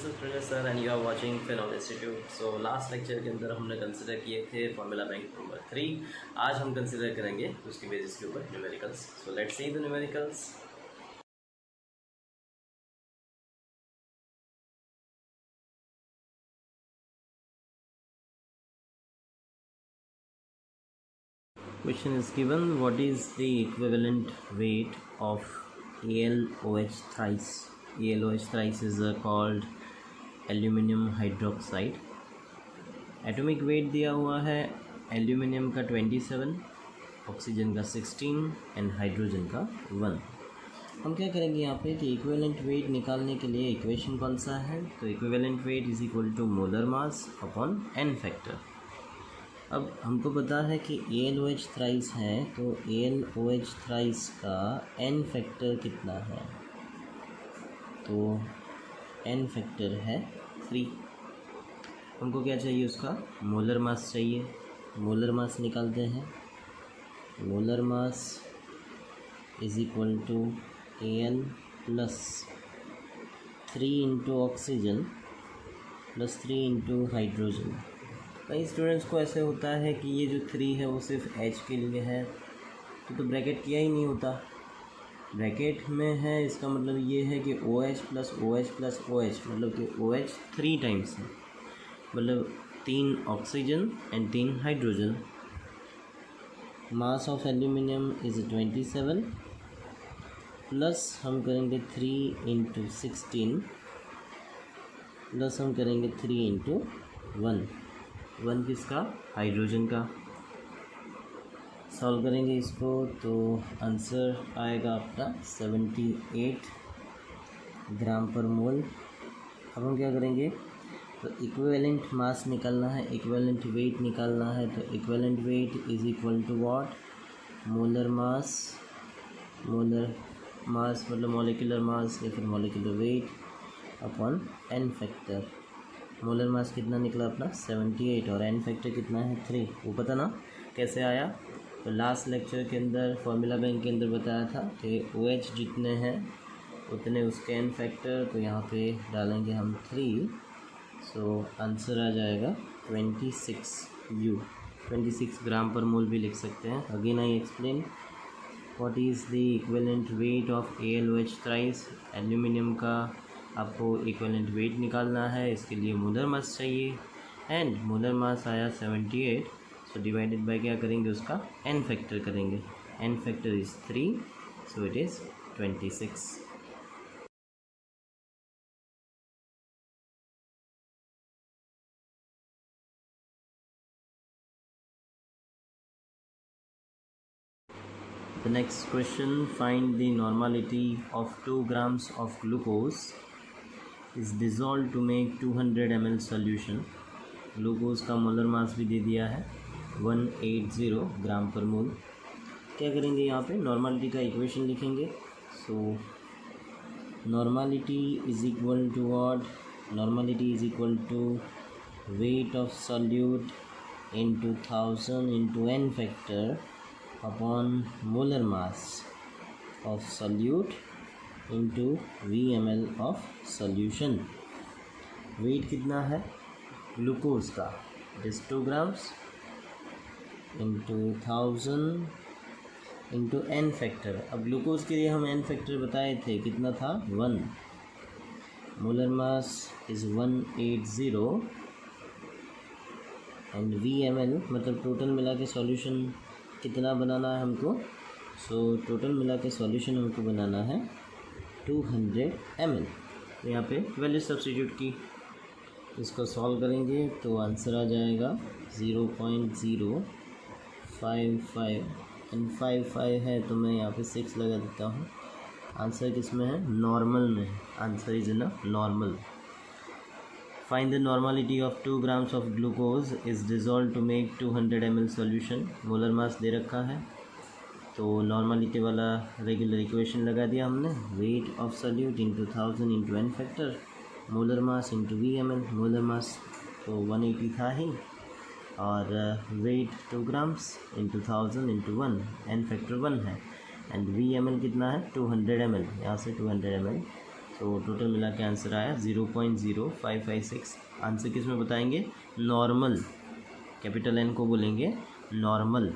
This is Pranay sir and you are watching Phenom institute. So last lecture के अंदर हमने consider किए थे फॉर्मूला बैंक नंबर 3। आज हम कंसिडर करेंगे उसकी बेसिस के ऊपर numericals. So let's see the numericals. Question is given, what is the equivalent weight of AlOH thrice? AlOH thrice is called aluminium hydroxide। Atomic weight दिया हुआ है एल्यूमिनियम का 27, ऑक्सीजन का 16 एंड हाइड्रोजन का 1। हम क्या करेंगे यहाँ पे कि इक्विवेलेंट वेट निकालने के लिए इक्वेशन कौन सा है, तो equivalent weight is equal to molar mass upon n factor. अब हमको पता है कि AlOH थ्राइस है, तो AlOH थ्राइस का एन फैक्टर कितना है, तो एन फैक्टर है 3। हमको क्या चाहिए, उसका मोलर मास चाहिए। मोलर मास निकालते हैं। Molar mass is equal to Al plus 3 into oxygen plus 3 into hydrogen. कई स्टूडेंट्स को ऐसे होता है कि ये जो 3 है वो सिर्फ H के लिए है, तो ब्रैकेट किया ही नहीं होता। ब्रैकेट में है, इसका मतलब ये है कि OH plus OH plus OH, मतलब कि OH 3 टाइम्स है, मतलब 3 oxygen and 3 hydrogen. Mass of aluminium is 27 plus हम करेंगे 3 इंटू 16 प्लस हम करेंगे 3 इंटू 1 किसका, हाइड्रोजन का। सॉल्व करेंगे इसको तो आंसर आएगा आपका 78 ग्राम पर मोल। अब हम क्या करेंगे, तो इक्विवेलेंट मास निकालना है, इक्विवेलेंट वेट निकालना है। तो equivalent weight is equal to what, molar mass. Molar mass मतलब मॉलिक्यूलर मास या फिर molecular weight upon n factor. Molar mass कितना निकला अपना 78 और एन फैक्टर कितना है 3। वो पता ना कैसे आया, तो लास्ट लेक्चर के अंदर फॉर्मूला बैंक के अंदर बताया था कि OH जितने हैं उतने उसके एन फैक्टर, तो यहाँ पे डालेंगे हम 3। सो आंसर आ जाएगा 26 ग्राम पर मोल भी लिख सकते हैं। Again I explain what is the equivalent weight of AlOH thrice. Aluminium का आपको इक्विवेलेंट वेट निकालना है, इसके लिए मोलर मास चाहिए एंड मोलर मास आया 78। सो डिवाइडेड बाय क्या करेंगे, उसका एन फैक्टर करेंगे। N factor is 3, so it is 26। The next question, find the normality of 2 grams of glucose is dissolved to make 200 ml solution। Glucose का molar mass भी दे दिया है 180 ग्राम per मोल। क्या करेंगे, यहाँ पे नॉर्मलिटी का इक्वेशन लिखेंगे। So normality is equal to what, normality is equal to weight of solute into 1000 into N factor upon molar mass of solute into VmL of solution. Weight कितना है ग्लूकोज का, it is 2 grams into 1000 into N factor. अब glucose के लिए हम N factor बताए थे, कितना था 1। Molar mass is 180 and VmL मतलब टोटल मिला के सॉल्यूशन कितना बनाना है हमको। सो टोटल मिला के सॉल्यूशन हमको बनाना है 200 ml। तो यहाँ पे वैल्यू सब्स्टिट्यूट की, इसको सॉल्व करेंगे तो आंसर आ जाएगा 0.055 एंड 55 है तो मैं यहाँ पे 6 लगा देता हूँ। आंसर किस में है, नॉर्मल में। Answer is in normal. Find the normality of 2 grams of glucose is dissolved to make 200 ml solution। Molar mass दे रखा है, तो नॉर्मलिटी वाला रेगुलर इक्वेशन लगा दिया हमने। Weight of solute into 1000 into N factor, molar mass into VmL। Molar mass तो 180 था ही, और weight 2 grams into 1000 into 1, n factor 1 है, एंड VmL कितना है 200 ml। यहाँ से 200 ml, तो टोटल मिला के आंसर आया 0.0556। आंसर किस में बताएंगे? नॉर्मल, कैपिटल एन को बोलेंगे normal.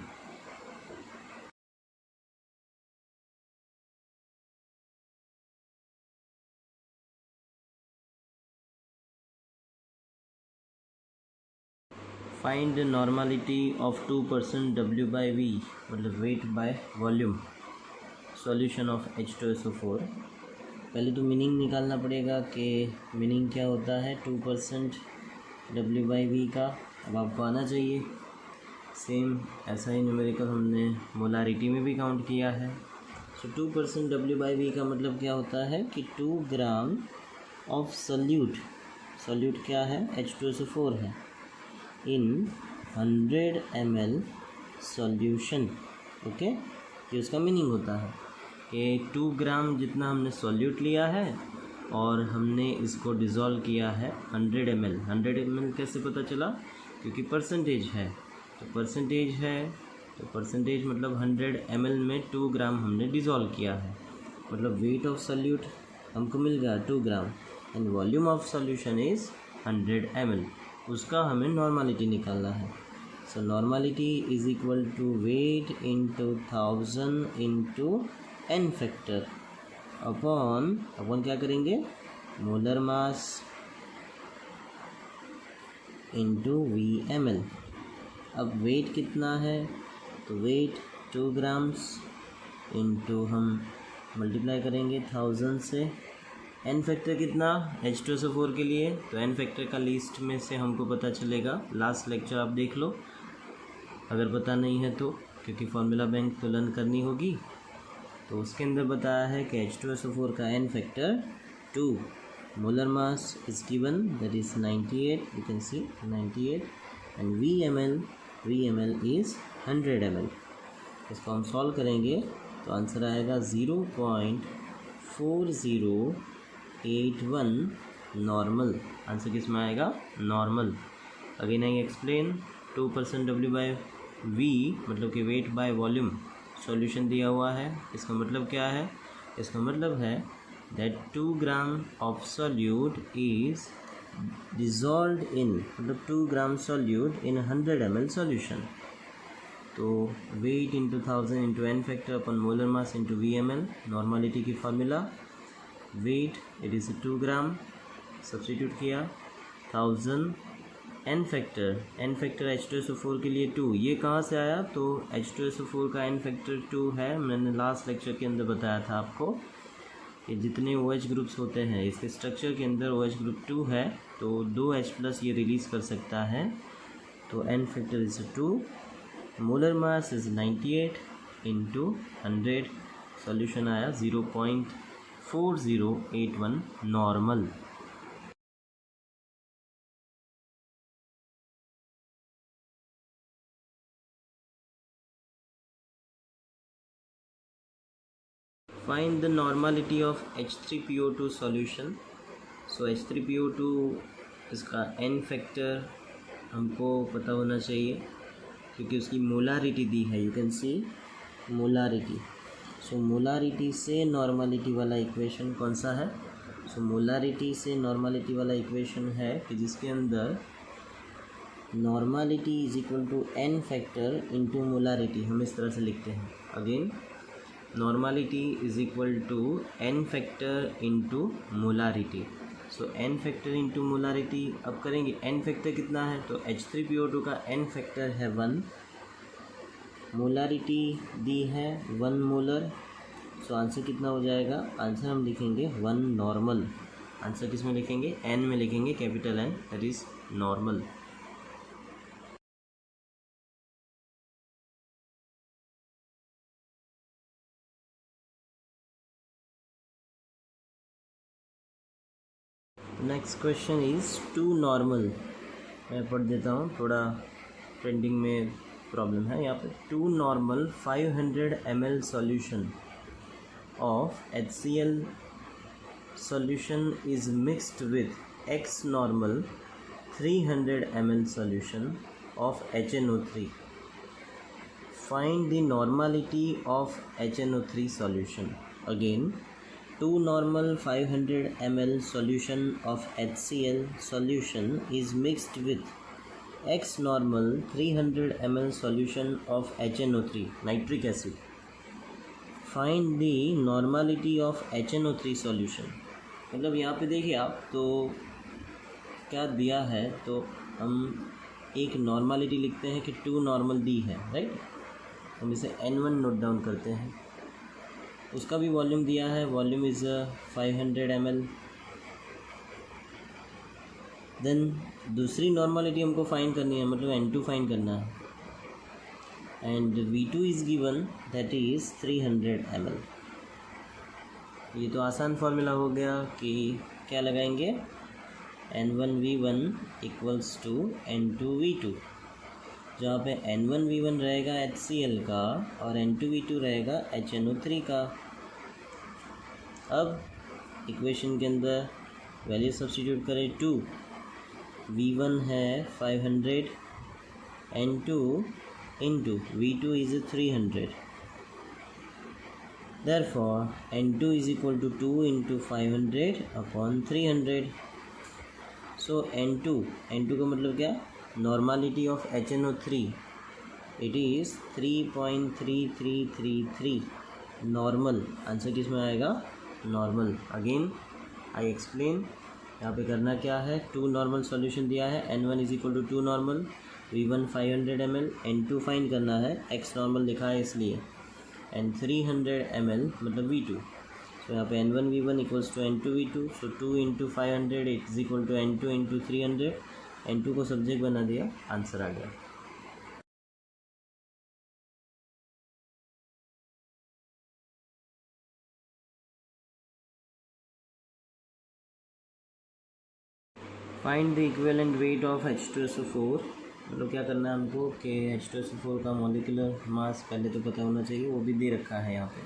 Find normality of 2% W/V, मतलब weight by volume, solution of H2SO4। पहले तो मीनिंग निकालना पड़ेगा कि मीनिंग क्या होता है 2% W/V का। अब आपको आना चाहिए। सेम ऐसा ही न्यूमेरिकल हमने मोलारिटी में भी काउंट किया है। सो 2% W/V का मतलब क्या होता है कि 2 ग्राम ऑफ सॉल्यूट, सॉल्यूट क्या है? H2SO4 है, इन 100 ml सॉल्यूशन। ओके, ये उसका मीनिंग होता है कि 2 ग्राम जितना हमने सॉल्यूट लिया है और हमने इसको डिज़ोल्व किया है 100 ml। 100 ml कैसे पता चला? क्योंकि परसेंटेज है, तो परसेंटेज है तो परसेंटेज मतलब 100 ml में 2 ग्राम हमने डिज़ोल्व किया है, मतलब वेट ऑफ सॉल्यूट हमको मिल गया 2 gram and volume of solution is 100 ml। उसका हमें नॉर्मलिटी निकालना है। So normality is equal to weight into 1000 into n factor upon क्या करेंगे? Molar mass into VmL। अब वेट कितना है? तो वेट 2 ग्राम्स इंटू हम मल्टीप्लाई करेंगे 1000 से। n फैक्टर कितना H2SO4 के लिए? तो n फैक्टर का लिस्ट में से हमको पता चलेगा। लास्ट लेक्चर आप देख लो अगर पता नहीं है तो, क्योंकि फार्मूला बैंक तो लर्न करनी होगी। तो उसके अंदर बताया है कि H2SO4 का n factor 2, molar mass is given that is 98, you can C 98, and VmL is 100 ml। इसको हम सॉल्व करेंगे तो आंसर आएगा 0.4081 नॉर्मल। आंसर किस में आएगा? Normal. Again I explain 2% W/V मतलब कि वेट बाय वॉल्यूम सॉल्यूशन दिया हुआ है। इसका मतलब क्या है? इसका मतलब है that 2 gram of solute is dissolved in, मतलब 2 gram solute in 100 ml solution. तो weight into 1000 into n factor upon molar mass into VmL। Normality की formula weight it is 2 gram, substitute किया 1000, n फैक्टर H2SO4 के लिए 2। ये कहाँ से आया? तो H2SO4 का n फैक्टर 2 है। मैंने लास्ट लेक्चर के अंदर बताया था आपको कि जितने OH ग्रुप्स होते हैं इसके स्ट्रक्चर के अंदर OH ग्रुप 2 है, तो 2H+ ये रिलीज़ कर सकता है। तो n factor is 2, molar mass is 98 into 100, solution आया 0.4081 normal. Find the normality of H3PO2 solution. So H3PO2 इसका n फैक्टर हमको पता होना चाहिए क्योंकि उसकी मोलारिटी दी है। You can see molarity. So molarity से नॉर्मलिटी वाला इक्वेशन कौन सा है? सो मोलारिटी से नॉर्मलिटी वाला इक्वेशन है कि जिसके अंदर normality is equal to n factor into molarity. हम इस तरह से लिखते हैं। Again normality is equal to n factor into molarity. So n factor into molarity अब करेंगे। n फैक्टर कितना है? तो H3PO2 का n फैक्टर है 1, मोलारिटी दी है 1 मोलर। सो आंसर कितना हो जाएगा? आंसर हम लिखेंगे 1 नॉर्मल। आंसर किस में लिखेंगे? n में लिखेंगे, capital N, that is normal. Next question is 2 normal. मैं पढ़ देता हूँ, थोड़ा प्रिंटिंग में प्रॉब्लम है यहाँ पे। 2 normal 500 ml solution of HCl solution is mixed with X normal 300 ml solution of HNO3. Find the normality of HNO3 solution. Again, 2 normal 500 ml solution of HCl solution is mixed with X normal 300 ml solution of HNO3 nitric acid. Find the normality of HNO3 solution. मतलब यहाँ पे देखिए आप तो क्या दिया है, तो हम एक नॉर्मलिटी लिखते हैं कि 2 नॉर्मल दी है, राइट। हम इसे N1 नोट डाउन करते हैं। उसका भी वॉल्यूम दिया है, वॉल्यूम इज़ 500 ml। देन दूसरी नॉर्मलिटी हमको फाइंड करनी है, मतलब N2 फाइंड करना है, and V2 is given that is 300 ml। ये तो आसान फॉर्मूला हो गया कि क्या लगाएंगे, N1V1 इक्वल्स टू N2V2, जहाँ पे N1V1 रहेगा HCl का और N2V2 रहेगा HNO3 का। अब इक्वेशन के अंदर वैल्यू सब्स्टिट्यूट करें, 2 V1 है 500 N2 into V2 is 300, therefore N2 is equal to 2 into 500 upon 300। So N2 का मतलब क्या, normality of HNO3, it is 3.3333 normal. Answer किस में आएगा, नॉर्मल। अगेन आई एक्सप्लेन, यहाँ पे करना क्या है, 2 नॉर्मल सॉल्यूशन दिया है, N1 is equal to 2 normal, V1 500 ml, N2 find करना है, X नॉर्मल लिखा है इसलिए, एंड 300 ml मतलब V2। तो यहाँ पे N1V1 equals to N2V2, so 2 into 500 is equal to N2 into 300, N2 को सब्जेक्ट बना दिया, आंसर आ गया। Find the equivalent weight of H2SO4। मतलब क्या करना है हमको कि H2SO4 का मॉलिक्यूलर मास पहले तो पता होना चाहिए, वो भी दे रखा है यहाँ पे।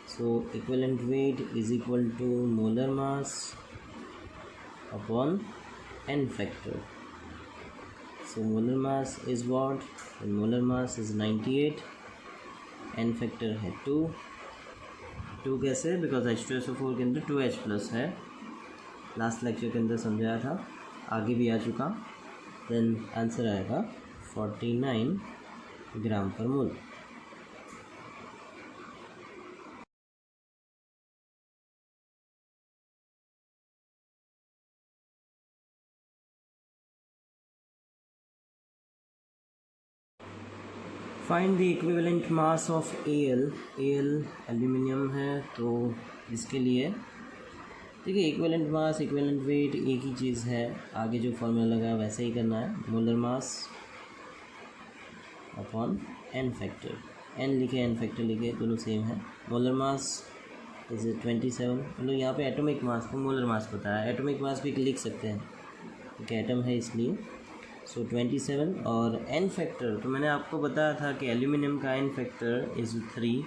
So equivalent weight is equal to molar mass upon n factor. So molar mass is what, molar mass is 98, n factor है 2 कैसे, बिकॉज H2SO4 के अंदर 2H प्लस है, लास्ट लेक्चर के अंदर समझाया था, आगे भी आ चुका। देन आंसर आएगा 49 gram per mole. Find the equivalent mass of AL aluminium है, तो इसके लिए देखिए इक्विवेलेंट मास इक्विवेलेंट वेट एक ही चीज़ है, आगे जो फॉर्मूला लगा है वैसे ही करना है, molar mass upon n factor, n लिखे n फैक्टर लिखे, दोनों सेम है। मोलर मास इज 27, मतलब यहाँ पे एटॉमिक मास को मोलर मास पता है, एटॉमिक मास भी लिख सकते हैं क्योंकि एटम है इसलिए। सो 27 और n फैक्टर, तो मैंने आपको बताया था कि एल्यूमिनियम का n factor is 3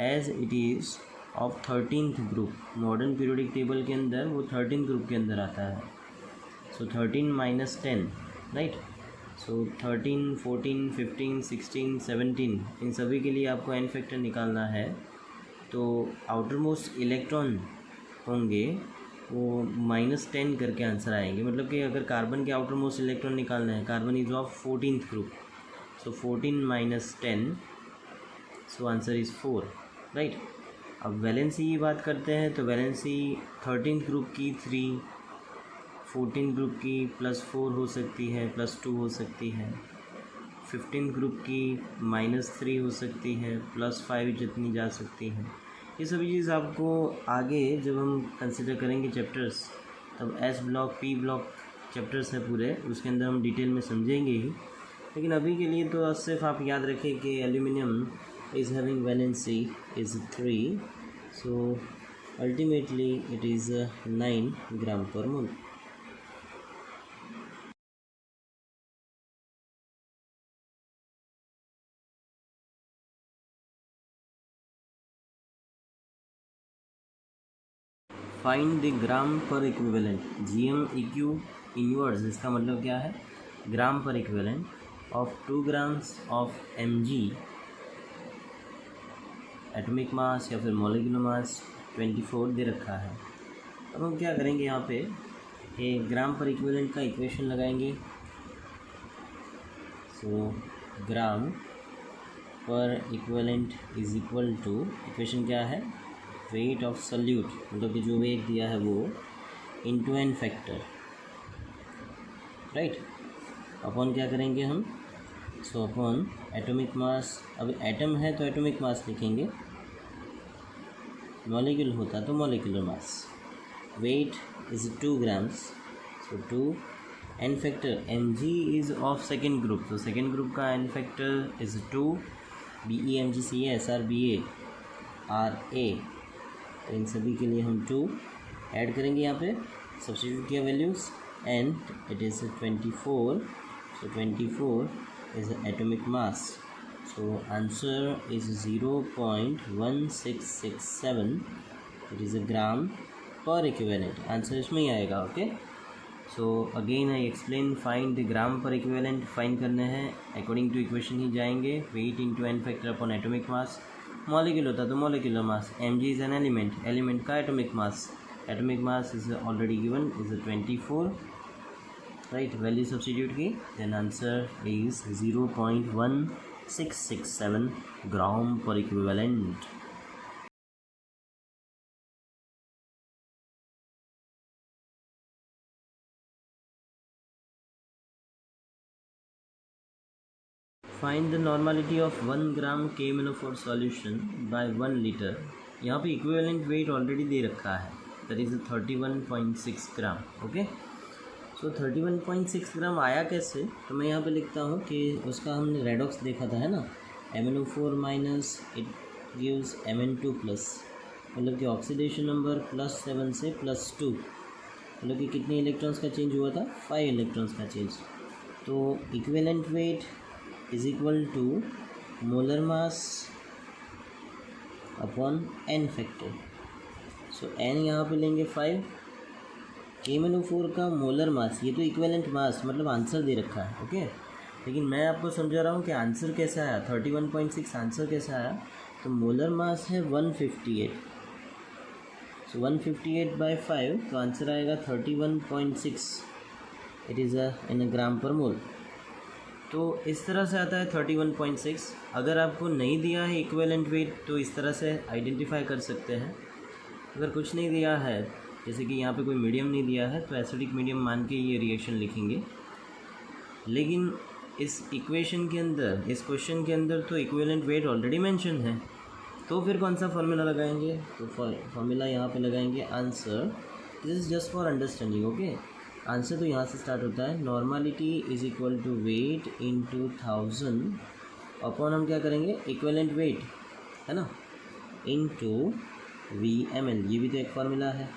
as it is of 13th group. Modern periodic table के अंदर वो 13th ग्रुप के अंदर आता है। सो 13 माइनस 10, राइट। सो 13, 14, 15, 16, 17 इन सभी के लिए आपको n फैक्टर निकालना है। तो आउटर मोस्ट इलेक्ट्रॉन होंगे वो -10 करके आंसर आएंगे, मतलब कि अगर कार्बन के आउटर मोस्ट इलेक्ट्रॉन निकालना है, carbon is of 14th group, so 14 minus 10, so answer is 4, right. अब वैलेंसी की बात करते हैं, तो वैलेंसी 13th ग्रुप की 3, 14th ग्रुप की +4 हो सकती है, +2 हो सकती है, 15th ग्रुप की -3 हो सकती है, +5 जितनी जा सकती है। ये सभी चीज़ आपको आगे जब हम कंसिडर करेंगे चैप्टर्स, तब S block P block chapters है पूरे, उसके अंदर हम डिटेल में समझेंगे ही। लेकिन अभी के लिए तो सिर्फ आप याद रखें कि aluminium is having valency is 3, so ultimately it is 9 gram per mole. Find the gram पर इक्विवेलेंट, GM EQ इनवर्स, इसका मतलब क्या है, ग्राम पर equivalent of 2 grams of Mg atomic mass या फिर मॉलिक्यूलर मास 24 दे रखा है। अब हम क्या करेंगे, यहाँ पे एक ग्राम पर इक्विवेलेंट का इक्वेशन लगाएंगे। सो ग्राम पर equivalent is equal to, equation क्या है, वेट ऑफ सल्यूट, मतलब कि जो वेट दिया है वो into N factor, right. Upon क्या करेंगे हम, सो अपॉन एटॉमिक मास, अब एटम है तो एटॉमिक मास लिखेंगे, मॉलिक्यूल होता तो molecular mass. Weight is 2 grams, so 2 n factor, mg is of second group, तो सेकेंड ग्रुप का n factor is 2, BEMgCa SrBa RA, तो इन सभी के लिए हम 2 ऐड करेंगे, यहाँ पे सब्स्टिट्यूट किया values, and it is 24, so 24 is the atomic mass, so answer is 0.1667, it is a gram per equivalent, answer इसमें ही आएगा। Okay, so again I explain, find the gram पर इक्विवेलेंट फाइंड करने हैं, अकॉर्डिंग टू इक्वेशन ही जाएंगे, weight into N factor upon atomic mass, molecule होता तो molecular mass, mg is an element, element का atomic mass is already given, is 24, right, value substitute की, then answer is 0.1667 gram पर equivalent. Find the normality of 1 gram KMnO4 solution by 1 litre. यहाँ पे equivalent weight already दे रखा है, that is 31.6 gram. Okay, so 31.6 gram आया कैसे, तो मैं यहाँ पे लिखता हूँ कि उसका हमने रेडॉक्स देखा था, है ना, MnO4 minus it gives Mn2 plus, मतलब कि ऑक्सीडेशन नंबर +7 से +2, मतलब कि कितने इलेक्ट्रॉन्स का चेंज हुआ था, 5 इलेक्ट्रॉन्स का चेंज। तो equivalent weight is equal to molar mass upon n factor, so n यहाँ पे लेंगे 5, KMnO4 का मोलर मास, ये तो इक्विवेलेंट मास मतलब आंसर दे रखा है। ओके, लेकिन मैं आपको समझा रहा हूँ कि आंसर कैसे आया, 31.6 आंसर कैसे आया, तो मोलर मास है 158, सो 158 बाई 5, तो आंसर आएगा 31.6, it is in a gram per मोल। तो इस तरह से आता है 31.6। अगर आपको नहीं दिया है इक्विवेलेंट वेट तो इस तरह से आइडेंटिफाई कर सकते हैं। अगर कुछ नहीं दिया है, जैसे कि यहाँ पे कोई मीडियम नहीं दिया है, तो एसिडिक मीडियम मान के ये रिएक्शन लिखेंगे। लेकिन इस इक्वेशन के अंदर, इस क्वेश्चन के अंदर तो इक्विवेलेंट वेट ऑलरेडी मेंशन है, तो फिर कौन सा फार्मूला लगाएंगे, तो फार्मूला यहाँ पे लगाएंगे answer, this is just for understanding. Okay, answer तो यहाँ से स्टार्ट होता है, normality is equal to weight into 1000 upon हम क्या करेंगे, इक्विवेलेंट वेट, है ना, इंटू VmL, ये भी तो एक फार्मूला है।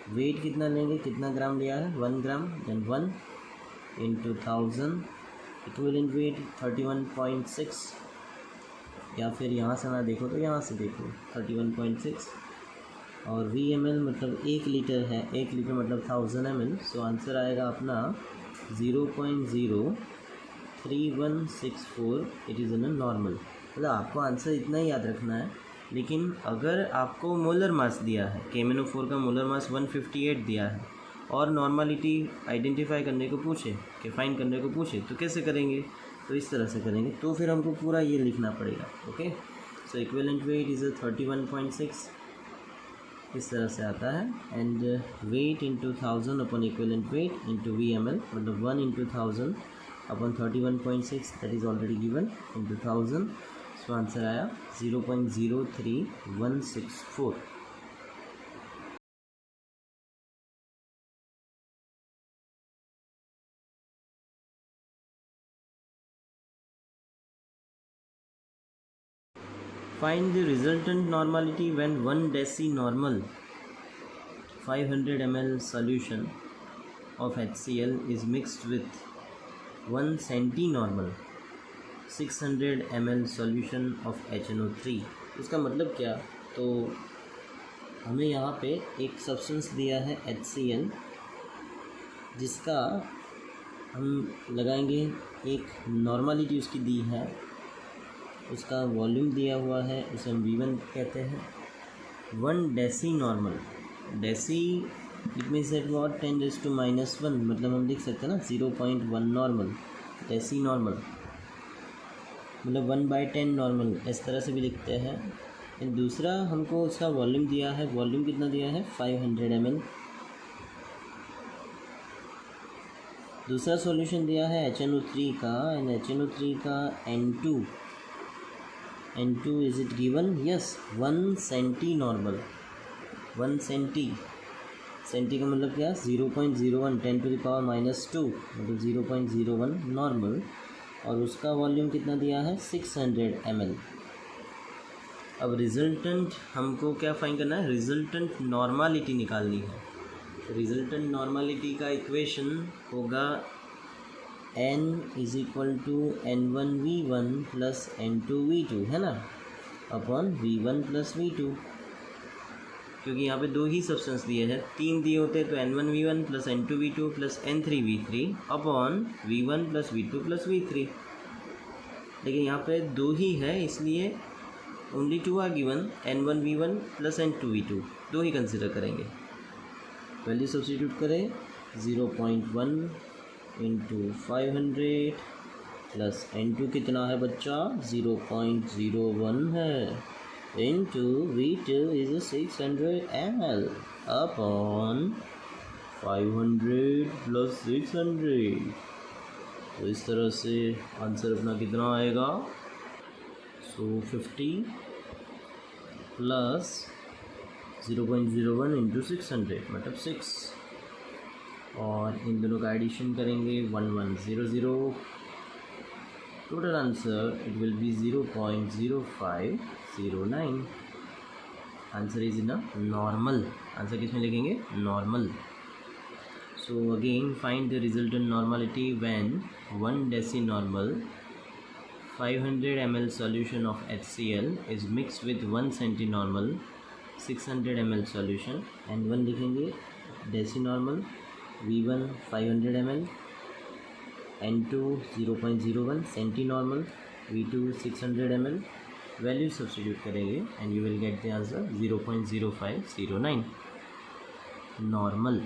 वेट कितना लेंगे, कितना ग्राम लिया है, 1 ग्राम, देन 1 इंटू 1000, इक्विवेलेंट वेट 31.6, या फिर यहाँ से ना देखो तो यहाँ से देखो 31.6, और VmL मतलब 1 लीटर है, 1 लीटर मतलब 1000 ml, सो आंसर आएगा अपना 0.03164, it is in a normal. मतलब आपको आंसर इतना ही याद रखना है। लेकिन अगर आपको मोलर मास दिया है, KMnO4 का मोलर मास 158 दिया है, और नॉर्मलिटी आइडेंटिफाई करने को पूछे, कि फाइंड करने को पूछे, तो कैसे करेंगे, तो इस तरह से करेंगे, तो फिर हमको पूरा ये लिखना पड़ेगा। Okay, so equivalent wait is 31.6, इस तरह से आता है, and wait into 1000 upon equivalent weight into VmL, मतलब 1 into 1000 upon 31.6, that is already given, into 1000, so answer आया 0.03164। Find the resultant normality when 1 decinormal 500 ml solution of HCl is mixed with 1 centinormal 600 ml solution of HNO3। इसका मतलब क्या, तो हमें यहाँ पे एक सब्सटेंस दिया है HCl, जिसका हम लगाएंगे, एक नॉर्मलिटी उसकी दी है, उसका वॉल्यूम दिया हुआ है, उसे हम V1 कहते हैं, 1 deci normal, deci it means that what 10⁻⁻1, मतलब हम लिख सकते हैं ना 0.1 नॉर्मल, डेसी नॉर्मल मतलब 1/10 नॉर्मल, इस तरह से भी लिखते हैं। एंड दूसरा हमको उसका वॉल्यूम दिया है, वॉल्यूम कितना दिया है 500 ml। दूसरा सॉल्यूशन दिया है HNO3 का, एंड HNO3 का N2 is it given, yes 1 centi normal, 1 centi का मतलब क्या 0.01 10⁻⁻2 मतलब 0.01 नॉर्मल, और उसका वॉल्यूम कितना दिया है 600 ml। अब रिजल्टेंट हमको क्या फाइंड करना है, रिजल्टेंट नॉर्मालिटी निकालनी है। रिजल्टेंट नॉर्मालिटी का इक्वेशन होगा n = n1v1 + n2v2 है ना, अपॉन v1 + v2, क्योंकि यहाँ पे 2 ही सब्सटेंस दिए हैं, 3 दिए होते तो n1v1 + n2v2 + n3v3 upon v1 + v2 + v3, लेकिन यहाँ पे 2 ही है इसलिए only 2 are given, n1v1 + n2v2 2 ही कंसिडर करेंगे। वैल्यू सब्स्टिट्यूट करें, 0.1 × 500 प्लस n2 कितना है बच्चा 0.01 है, into v2 is 600 ml upon 500 + 600। तो इस तरह से आंसर अपना कितना आएगा, सो 50 प्लस 0.01 × 600 मतलब 6, और इन दोनों का एडिशन करेंगे 1100, total answer it will be 0.0509। Answer is in a normal, answer किस में लिखेंगे normal. So again find the resultant normality when 1 डेसीनॉर्मल 500 ml solution of HCl is mixed with 1 centinormal 600 ml solution, and 1 लिखेंगे decinormal, V1 500 ml, N2 0.01 centinormal, V2 600 ml। Value substitute करेंगे and you will get the answer 0.0509 normal.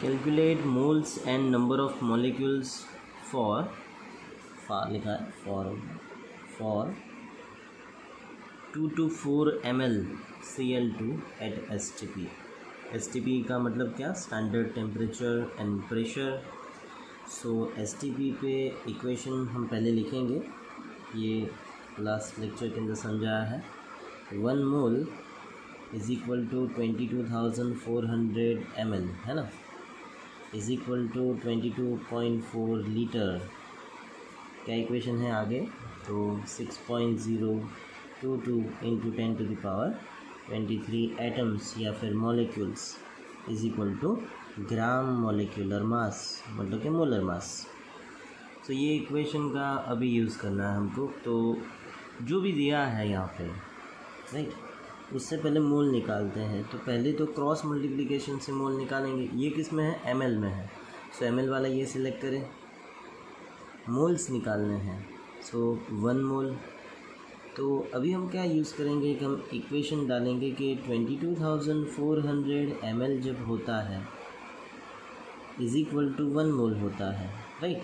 Calculate moles and number of molecules for लिखा है for 2 to 4 ml Cl2 at STP। STP का मतलब क्या, standard temperature and pressure. So STP पे equation हम पहले लिखेंगे, ये लास्ट लेक्चर के अंदर समझाया है। 1 mole is equal to 22,400 ml है ना, इज़ इक्वल टू 22.4 लीटर। क्या इक्वेशन है आगे, तो 6.022 × 10⁻23 एटम्स या फिर molecules is equal to gram molecular mass मतलब कि मोलर मास। तो ये इक्वेशन का अभी यूज़ करना है हमको। तो जो भी दिया है यहाँ पे राइट, उससे पहले मोल निकालते हैं। तो पहले तो क्रॉस मल्टीप्लिकेशन से मोल निकालेंगे। ये किस में है, ml में है, सो ml वाला ये सिलेक्ट करें। मोल्स निकालने हैं, सो 1 मोल। तो अभी हम क्या यूज़ करेंगे कि हम इक्वेशन डालेंगे कि 22,400 ml जब होता है इज़ इक्वल टू 1 मोल होता है राइट,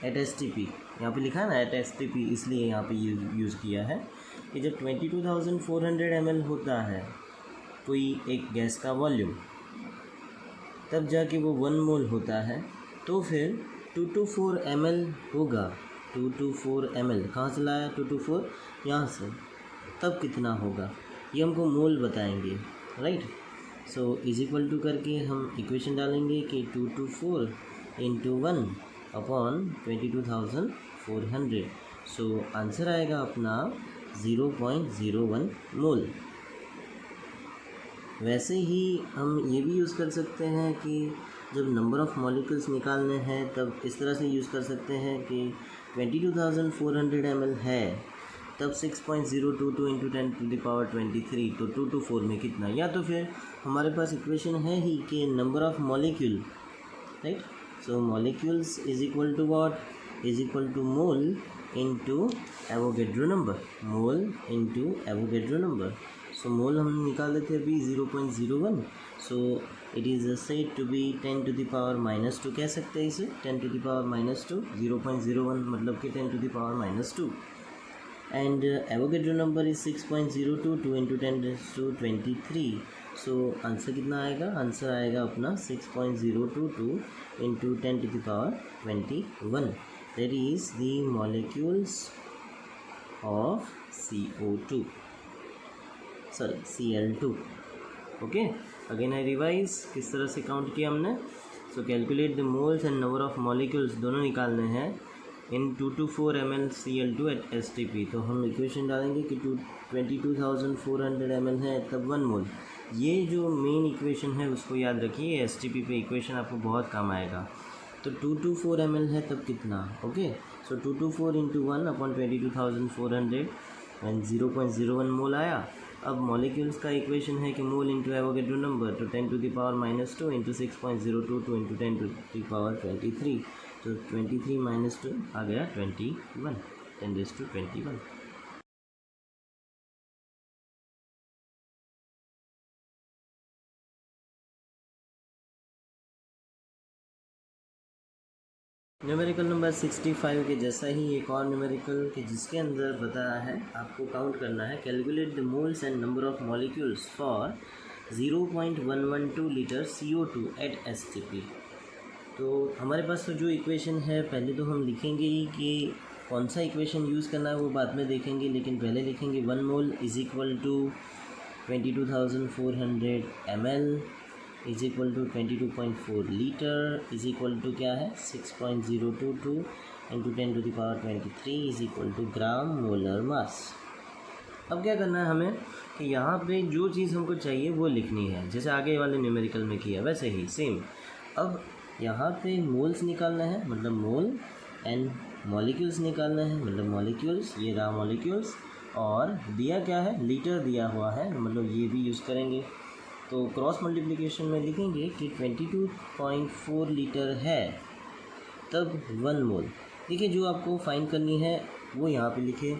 एट STP। यहाँ पे लिखा है ना एट STP, इसलिए यहाँ पे यूज़ किया है कि जब 22,400 ml होता है कोई एक गैस का वॉल्यूम, तब जाके वो 1 मोल होता है। तो फिर 2 to 4 ml होगा, 2 to 4 ml कहाँ से लाया, 2 to 4 यहाँ से, तब कितना होगा ये हमको मोल बताएंगे right. So is equal to करके हम इक्वेशन डालेंगे कि 2 to 4 × 1 अपॉन 22,400। सो आंसर आएगा अपना 0.01 मोल। वैसे ही हम ये भी यूज़ कर सकते हैं कि जब नंबर ऑफ़ मॉलिक्यूल्स निकालने हैं तब इस तरह से यूज़ कर सकते हैं कि 22,400 ml है, तब 6.022 इंटू 10⁻23, तो 2 to 4 में कितना, या तो फिर हमारे पास इक्वेशन है ही कि number of molecule, right. So molecules is equal to what, is equal to mole into Avogadro number, mole into Avogadro number. So mole हम निकाल लेते अभी 0.01. So it is said to be 10⁻⁻2, कह सकते हैं इसे 10⁻⁻2. 0.01 मतलब कि 10⁻⁻2. And Avogadro number is 6.022 2 into 10⁻23. सो आंसर कितना आएगा, आंसर आएगा अपना 6.022 into 10⁻21. That is the molecules of CO2, sorry Cl2. Okay, again I revise, किस तरह से काउंट किया हमने. So calculate the moles and number of molecules, दोनों निकालने हैं in 2 to 4 ml Cl2 at STP. तो हम इक्वेशन डालेंगे कि 22,400 ml है तब 1 मोल. ये जो मेन इक्वेशन है उसको याद रखिए, STP पे इक्वेशन आपको बहुत काम आएगा. तो 2 to 4 ml है तब कितना, okay. So 2 to 4 into 1 upon 22,400 and 0.01 मोल आया. अब मॉलिक्यूल्स का इक्वेशन है कि मोल इंटू एवोगेड्रो नंबर, तो 10⁻⁻2 इंटू 6.022 इंटू 10⁻23. तो 23 माइनस 2 आ गया 21, 10⁻21. न्यूमेरिकल नंबर 65 के जैसा ही एक और न्यूमेरिकल के जिसके अंदर बताया है आपको काउंट करना है, calculate the moles and number of molecules for 0.112 litre CO2 at STP. तो हमारे पास तो जो इक्वेशन है पहले तो हम लिखेंगे ही कि कौन सा इक्वेशन यूज़ करना है वो बाद में देखेंगे, लेकिन पहले लिखेंगे 1 mole is equal to 22,400 ml is equal to 22.4 litre is equal to क्या है 6.022 into 10⁻23 is equal to gram molar mass. अब क्या करना है हमें कि यहाँ पे जो चीज़ हमको चाहिए वो लिखनी है, जैसे आगे वाले न्यूमेरिकल में किया वैसे ही सेम. अब यहाँ पे मोल्स निकालना है, मतलब मोल, एंड मॉलिक्यूल्स निकालना है, मतलब मॉलिक्यूल्स, ये रहा मॉलिक्यूल्स, और दिया क्या है लीटर दिया हुआ है, मतलब ये भी यूज़ करेंगे. तो क्रॉस मल्टीप्लिकेशन में लिखेंगे कि 22.4 लीटर है तब 1 मोल. देखिए जो आपको फाइंड करनी है वो यहाँ पे लिखे,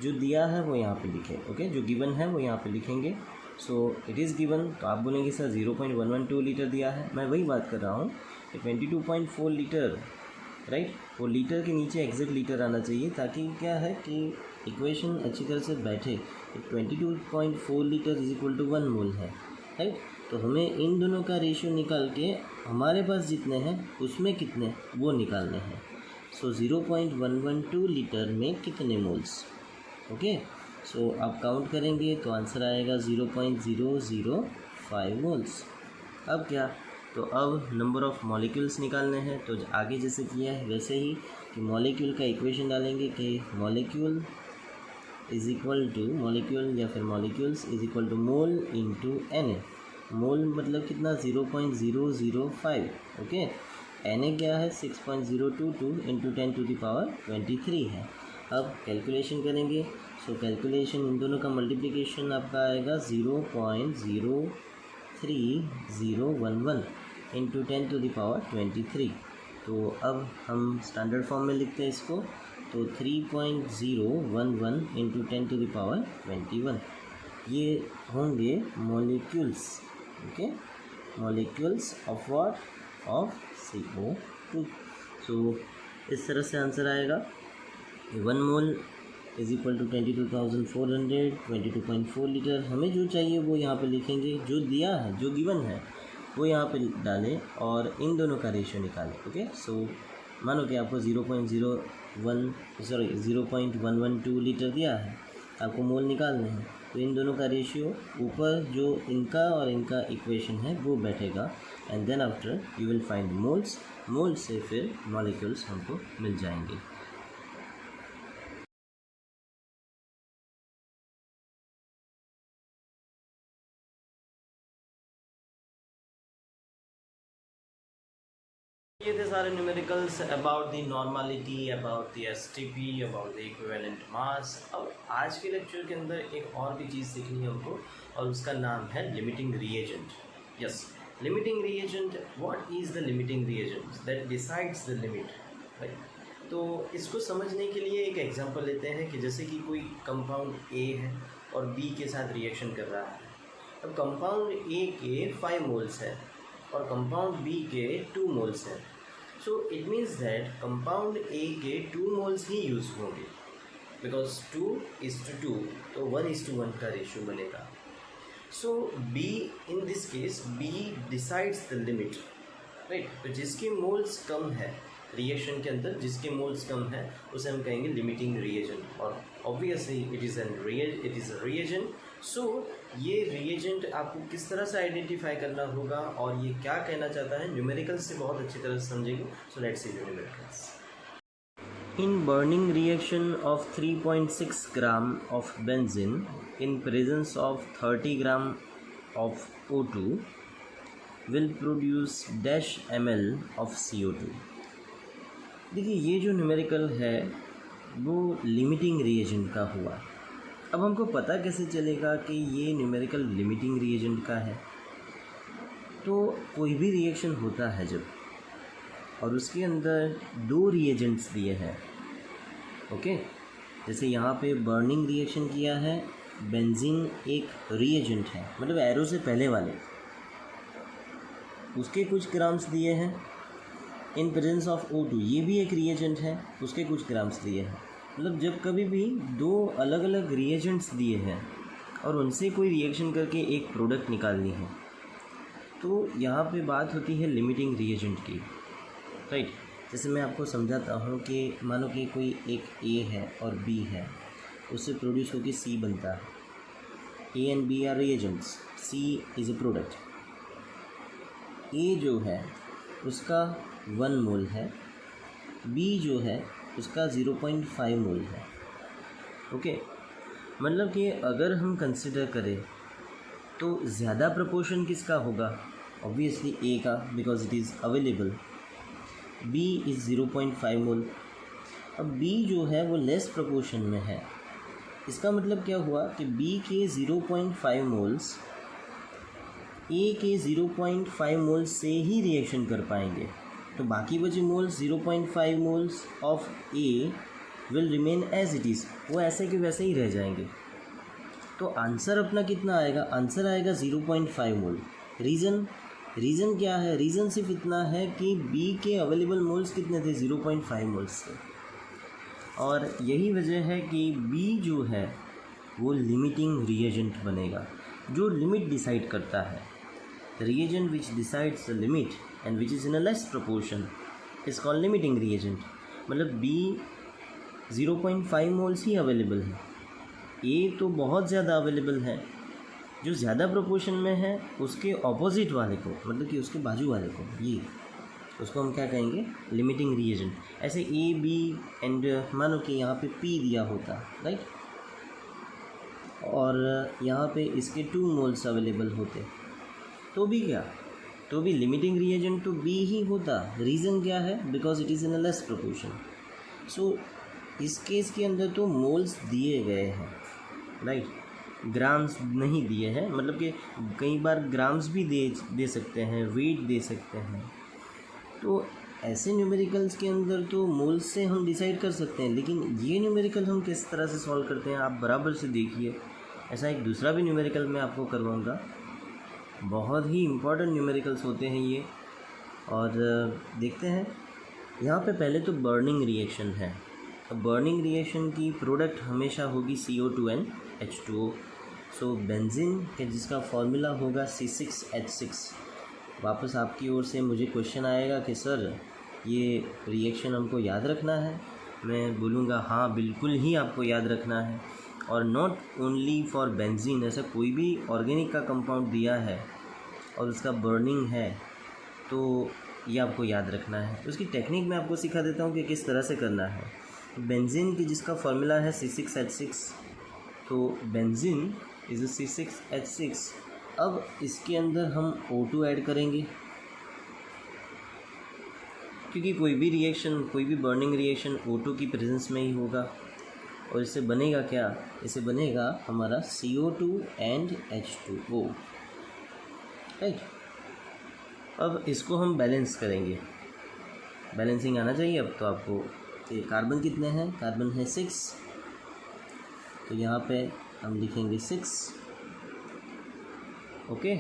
जो दिया है वो यहाँ पे लिखे, ओके. जो गिवन है वो यहाँ पे लिखेंगे. सो इट इज़ गिवन, तो आप बोलेंगे सर 0.112 लीटर दिया है. मैं वही बात कर रहा हूँ कि 22.4 लीटर, राइट. वो लीटर के नीचे एग्जैक्ट लीटर आना चाहिए ताकि क्या है कि इक्वेशन अच्छी तरह से बैठे. 22.4 लीटर इज इक्वल टू 1 मोल है, राइट. तो हमें इन दोनों का रेशियो निकाल के हमारे पास जितने हैं उसमें कितने वो निकालने हैं. सो 0.112 लीटर में कितने मोल्स, ओके. सो आप काउंट करेंगे तो आंसर आएगा 0.005 मोल्स. अब क्या, तो अब नंबर ऑफ़ मॉलिक्यूल्स निकालने हैं. तो आगे जैसे किया है वैसे ही कि मॉलिक्यूल का इक्वेशन डालेंगे कि molecule is equal to molecule या फिर molecules is equal to mole into Na. Mole मतलब कितना 0.005, ओके. Na क्या है 6.022 इंटू 10⁻23 है. अब कैलकुलेशन करेंगे. सो कैलकुलेशन इन दोनों का मल्टीप्लिकेशन आपका आएगा 0.03011 इंटू 10⁻23. तो अब हम स्टैंडर्ड फॉर्म में लिखते हैं इसको, तो 3.011 इंटू 10⁻21 ये होंगे molecules, okay. Molecules of what, of CO2. सो इस तरह से आंसर आएगा 1 mole is equal to 22,400, 22.4 litre. हमें जो चाहिए वो यहाँ पे लिखेंगे, जो दिया है जो गिवन है वो यहाँ पे डालें और इन दोनों का रेशियो निकालें, ओके. सो मानो कि आपको 0.112 लीटर दिया है, आपको मोल निकालने हैं, तो इन दोनों का रेशियो ऊपर जो इनका और इनका इक्वेशन है वो बैठेगा, and then after you will find moles. Moles से फिर मॉलिक्यूल्स हमको मिल जाएंगे. ये थे सारे numericals about the normality, about the STP, about the equivalent mass. अब आज के लेक्चर के अंदर एक और भी चीज़ सीखनी है हमको, और उसका नाम है limiting reagent. Yes, limiting reagent. What is the limiting reagent that decides the limit, right? तो इसको समझने के लिए एक एग्जांपल लेते हैं कि जैसे कि कोई कंपाउंड ए है और बी के साथ रिएक्शन कर रहा है। अब कंपाउंड ए के 5 मोल्स है और कंपाउंड बी के 2 मोल्स हैं। So it means that compound A के 2 मोल्स ही यूज़ होंगे, बिकॉज 2:2, तो 1:1 का रेशियो बनेगा। So B, in this case B decides the limit, right? तो जिसके मोल्स कम है रिएक्शन के अंदर, जिसके मोल्स कम है उसे हम कहेंगे लिमिटिंग रिएजेंट, और obviously it is a reagent. So ये रिएजेंट आपको किस तरह से आइडेंटिफाई करना होगा और ये क्या कहना चाहता है, न्यूमेरिकल्स से बहुत अच्छी तरह से समझेंगे। So let's see the numericals. In burning reaction of 3.6 gram of benzene in presence of 30 gram of O2 will produce dash ml of CO2। देखिए ये जो न्यूमेरिकल है वो लिमिटिंग रिएजेंट का हुआ। अब हमको पता कैसे चलेगा कि ये न्यूमेरिकल लिमिटिंग रिएजेंट का है? तो कोई भी रिएक्शन होता है जब, और उसके अंदर 2 रिएजेंट्स दिए हैं, ओके? जैसे यहाँ पे बर्निंग रिएक्शन किया है, बेंजीन एक रिएजेंट है, मतलब एरो से पहले वाले, उसके कुछ ग्राम्स दिए हैं। इन प्रेजेंस ऑफ O2 ये भी एक रिएजेंट है, उसके कुछ ग्राम्स दिए हैं। मतलब जब कभी भी 2 अलग अलग रिएजेंट्स दिए हैं और उनसे कोई रिएक्शन करके एक प्रोडक्ट निकालनी है, तो यहाँ पे बात होती है लिमिटिंग रिएजेंट की, राइट? जैसे मैं आपको समझाता हूँ कि मानो कि कोई एक A है और B है, उससे प्रोड्यूस होकर C बनता है। A and B are reagents, C is a product. A जो है उसका 1 मोल है, B जो है उसका 0.5 मोल है, ओके? मतलब कि अगर हम कंसिडर करें तो ज़्यादा प्रपोर्शन किसका होगा? ऑब्वियसली A का, because it is available. B is 0.5 मोल। अब B जो है वो लेस प्रपोर्शन में है। इसका मतलब क्या हुआ कि B के 0.5 मोल्स A के 0.5 मोल्स से ही रिएक्शन कर पाएंगे, तो बाकी बचे moles 0.5 moles of A will remain as it is, वो ऐसे के वैसे ही रह जाएंगे। तो आंसर अपना कितना आएगा? आंसर आएगा 0.5 मोल। रीज़न क्या है? रीज़न सिर्फ इतना है कि B के अवेलेबल मोल्स कितने थे? 0.5 मोल्स थे, और यही वजह है कि B जो है वो लिमिटिंग रिएजेंट बनेगा, जो लिमिट डिसाइड करता है। Reagent which decides the limit and which is in a less proportion is called limiting reagent। मतलब B 0.5 मोल्स ही अवेलेबल है, A तो बहुत ज़्यादा अवेलेबल है। जो ज़्यादा प्रोपोर्शन में है उसके ऑपोजिट वाले को, मतलब कि उसके बाजू वाले को, ये उसको हम क्या कहेंगे? Limiting reagent. ऐसे A B एंड मानो कि यहाँ पे P दिया होता, राइट? और यहाँ पे इसके 2 मोल्स अवेलेबल होते, तो भी क्या, तो भी लिमिटिंग रिएजेंट तो B ही होता। रीज़न क्या है? Because it is in a less proportion. So इस केस के अंदर तो मोल्स दिए गए हैं, राइट? ग्राम्स नहीं दिए हैं, मतलब कि कई बार ग्राम्स भी दे सकते हैं, वेट दे सकते हैं। तो ऐसे न्यूमेरिकल्स के अंदर तो मोल्स से हम डिसाइड कर सकते हैं, लेकिन ये न्यूमेरिकल हम किस तरह से सॉल्व करते हैं आप बराबर से देखिए। ऐसा एक दूसरा भी न्यूमेरिकल मैं आपको करवाऊँगा, बहुत ही इम्पॉर्टेंट न्यूमेरिकल्स होते हैं ये, और देखते हैं। यहाँ पे पहले तो बर्निंग रिएक्शन है। बर्निंग रिएक्शन की प्रोडक्ट हमेशा होगी CO2 and H2O। So benzene के जिसका फॉर्मूला होगा C6H6। वापस आपकी ओर से मुझे क्वेश्चन आएगा कि सर ये रिएक्शन हमको याद रखना है। मैं बोलूँगा हाँ बिल्कुल ही आपको याद रखना है, और नॉट ओनली फॉर बेंजीन। ऐसा कोई भी ऑर्गेनिक का कंपाउंड दिया है और उसका बर्निंग है तो ये आपको याद रखना है। उसकी टेक्निक मैं आपको सिखा देता हूँ कि किस तरह से करना है। बेंजीन की जिसका फॉर्मूला है C6H6, तो बेंजीन इज़ C6H6। अब इसके अंदर हम O2 ऐड करेंगे, क्योंकि कोई भी रिएक्शन, कोई भी बर्निंग रिएक्शन O2 की प्रेजेंस में ही होगा। और इससे बनेगा क्या, इससे बनेगा हमारा CO2 एंड H2O, राइट। अब इसको हम बैलेंस करेंगे, बैलेंसिंग आना चाहिए अब तो आपको। कि कार्बन कितने हैं, कार्बन है 6, तो यहाँ पे हम लिखेंगे 6, ओके।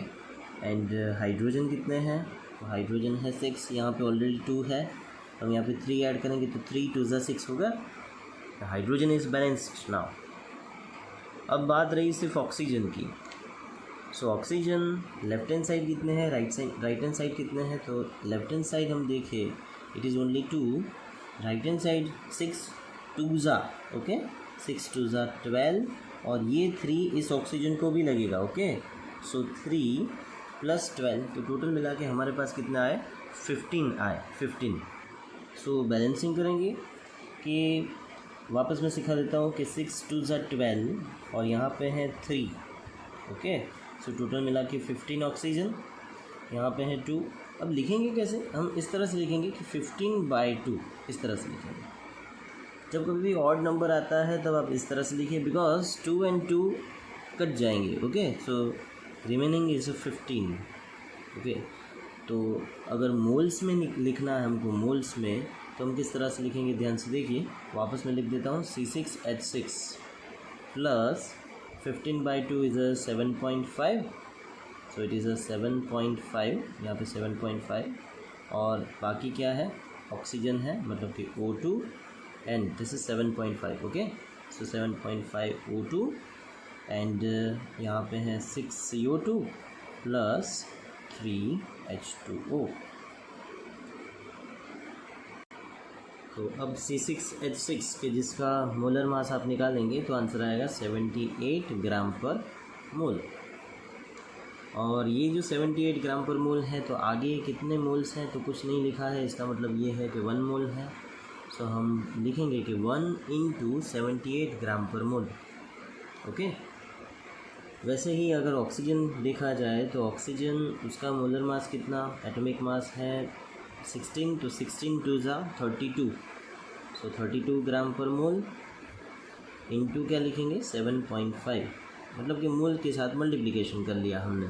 एंड हाइड्रोजन कितने हैं, तो हाइड्रोजन है 6, यहाँ पे ऑलरेडी 2 है, तो हम यहाँ पे 3 ऐड करेंगे तो 3 2 ज़ा 6 होगा। Hydrogen is balanced now. अब बात रही सिर्फ ऑक्सीजन की। So oxygen left hand side कितने हैं, राइट हैंड साइड कितने हैं, तो लेफ्ट हैंड साइड हम देखें it is only 2, right hand side 6 2 ज़ा, ओके, 6 2 ज़ा 12, और ये 3 इस ऑक्सीजन को भी लगेगा, ओके। सो 3 + 12, तो टोटल मिला के हमारे पास कितना आए, 15 आए, 15। सो बैलेंसिंग करेंगे कि वापस मैं सिखा देता हूँ कि 6 2 ज़ा 12 और यहाँ पे है 3, ओके। सो टोटल मिला के 15 ऑक्सीजन, यहाँ पे है 2। अब लिखेंगे कैसे, हम इस तरह से लिखेंगे कि 15/2, इस तरह से लिखेंगे। जब कभी भी ऑड नंबर आता है तब आप इस तरह से लिखिए, बिकॉज 2 और 2 कट जाएंगे, okay. So remaining is 15, okay. तो अगर मोल्स में लिखना है हमको, मोल्स में, तो हम किस तरह से लिखेंगे, ध्यान से देखिए। वापस मैं लिख देता हूँ, C6H6 plus 15/2 is 7.5, so it is 7.5, यहाँ पे 7.5, और बाकी क्या है, ऑक्सीजन है, मतलब कि O2, and this is 7.5, okay. So 7.5 O2 and यहाँ पे है 6 CO2 प्लस 3 H2O। तो अब C6H6 के जिसका मोलर मास आप निकालेंगे तो आंसर आएगा 78 ग्राम पर मोल। और ये जो 78 ग्राम पर मोल है, तो आगे कितने मोल्स हैं तो कुछ नहीं लिखा है, इसका मतलब ये है कि 1 मोल है। सो हम लिखेंगे कि 1 × 78 ग्राम पर मोल, ओके। वैसे ही अगर ऑक्सीजन देखा जाए तो ऑक्सीजन, उसका मोलर मास कितना, एटॉमिक मास है 16, तो 16 2 ज़ा 32, सो 32 ग्राम पर मोल इंटू क्या लिखेंगे, 7.5, मतलब कि मोल के साथ मल्टीप्लिकेशन कर लिया हमने।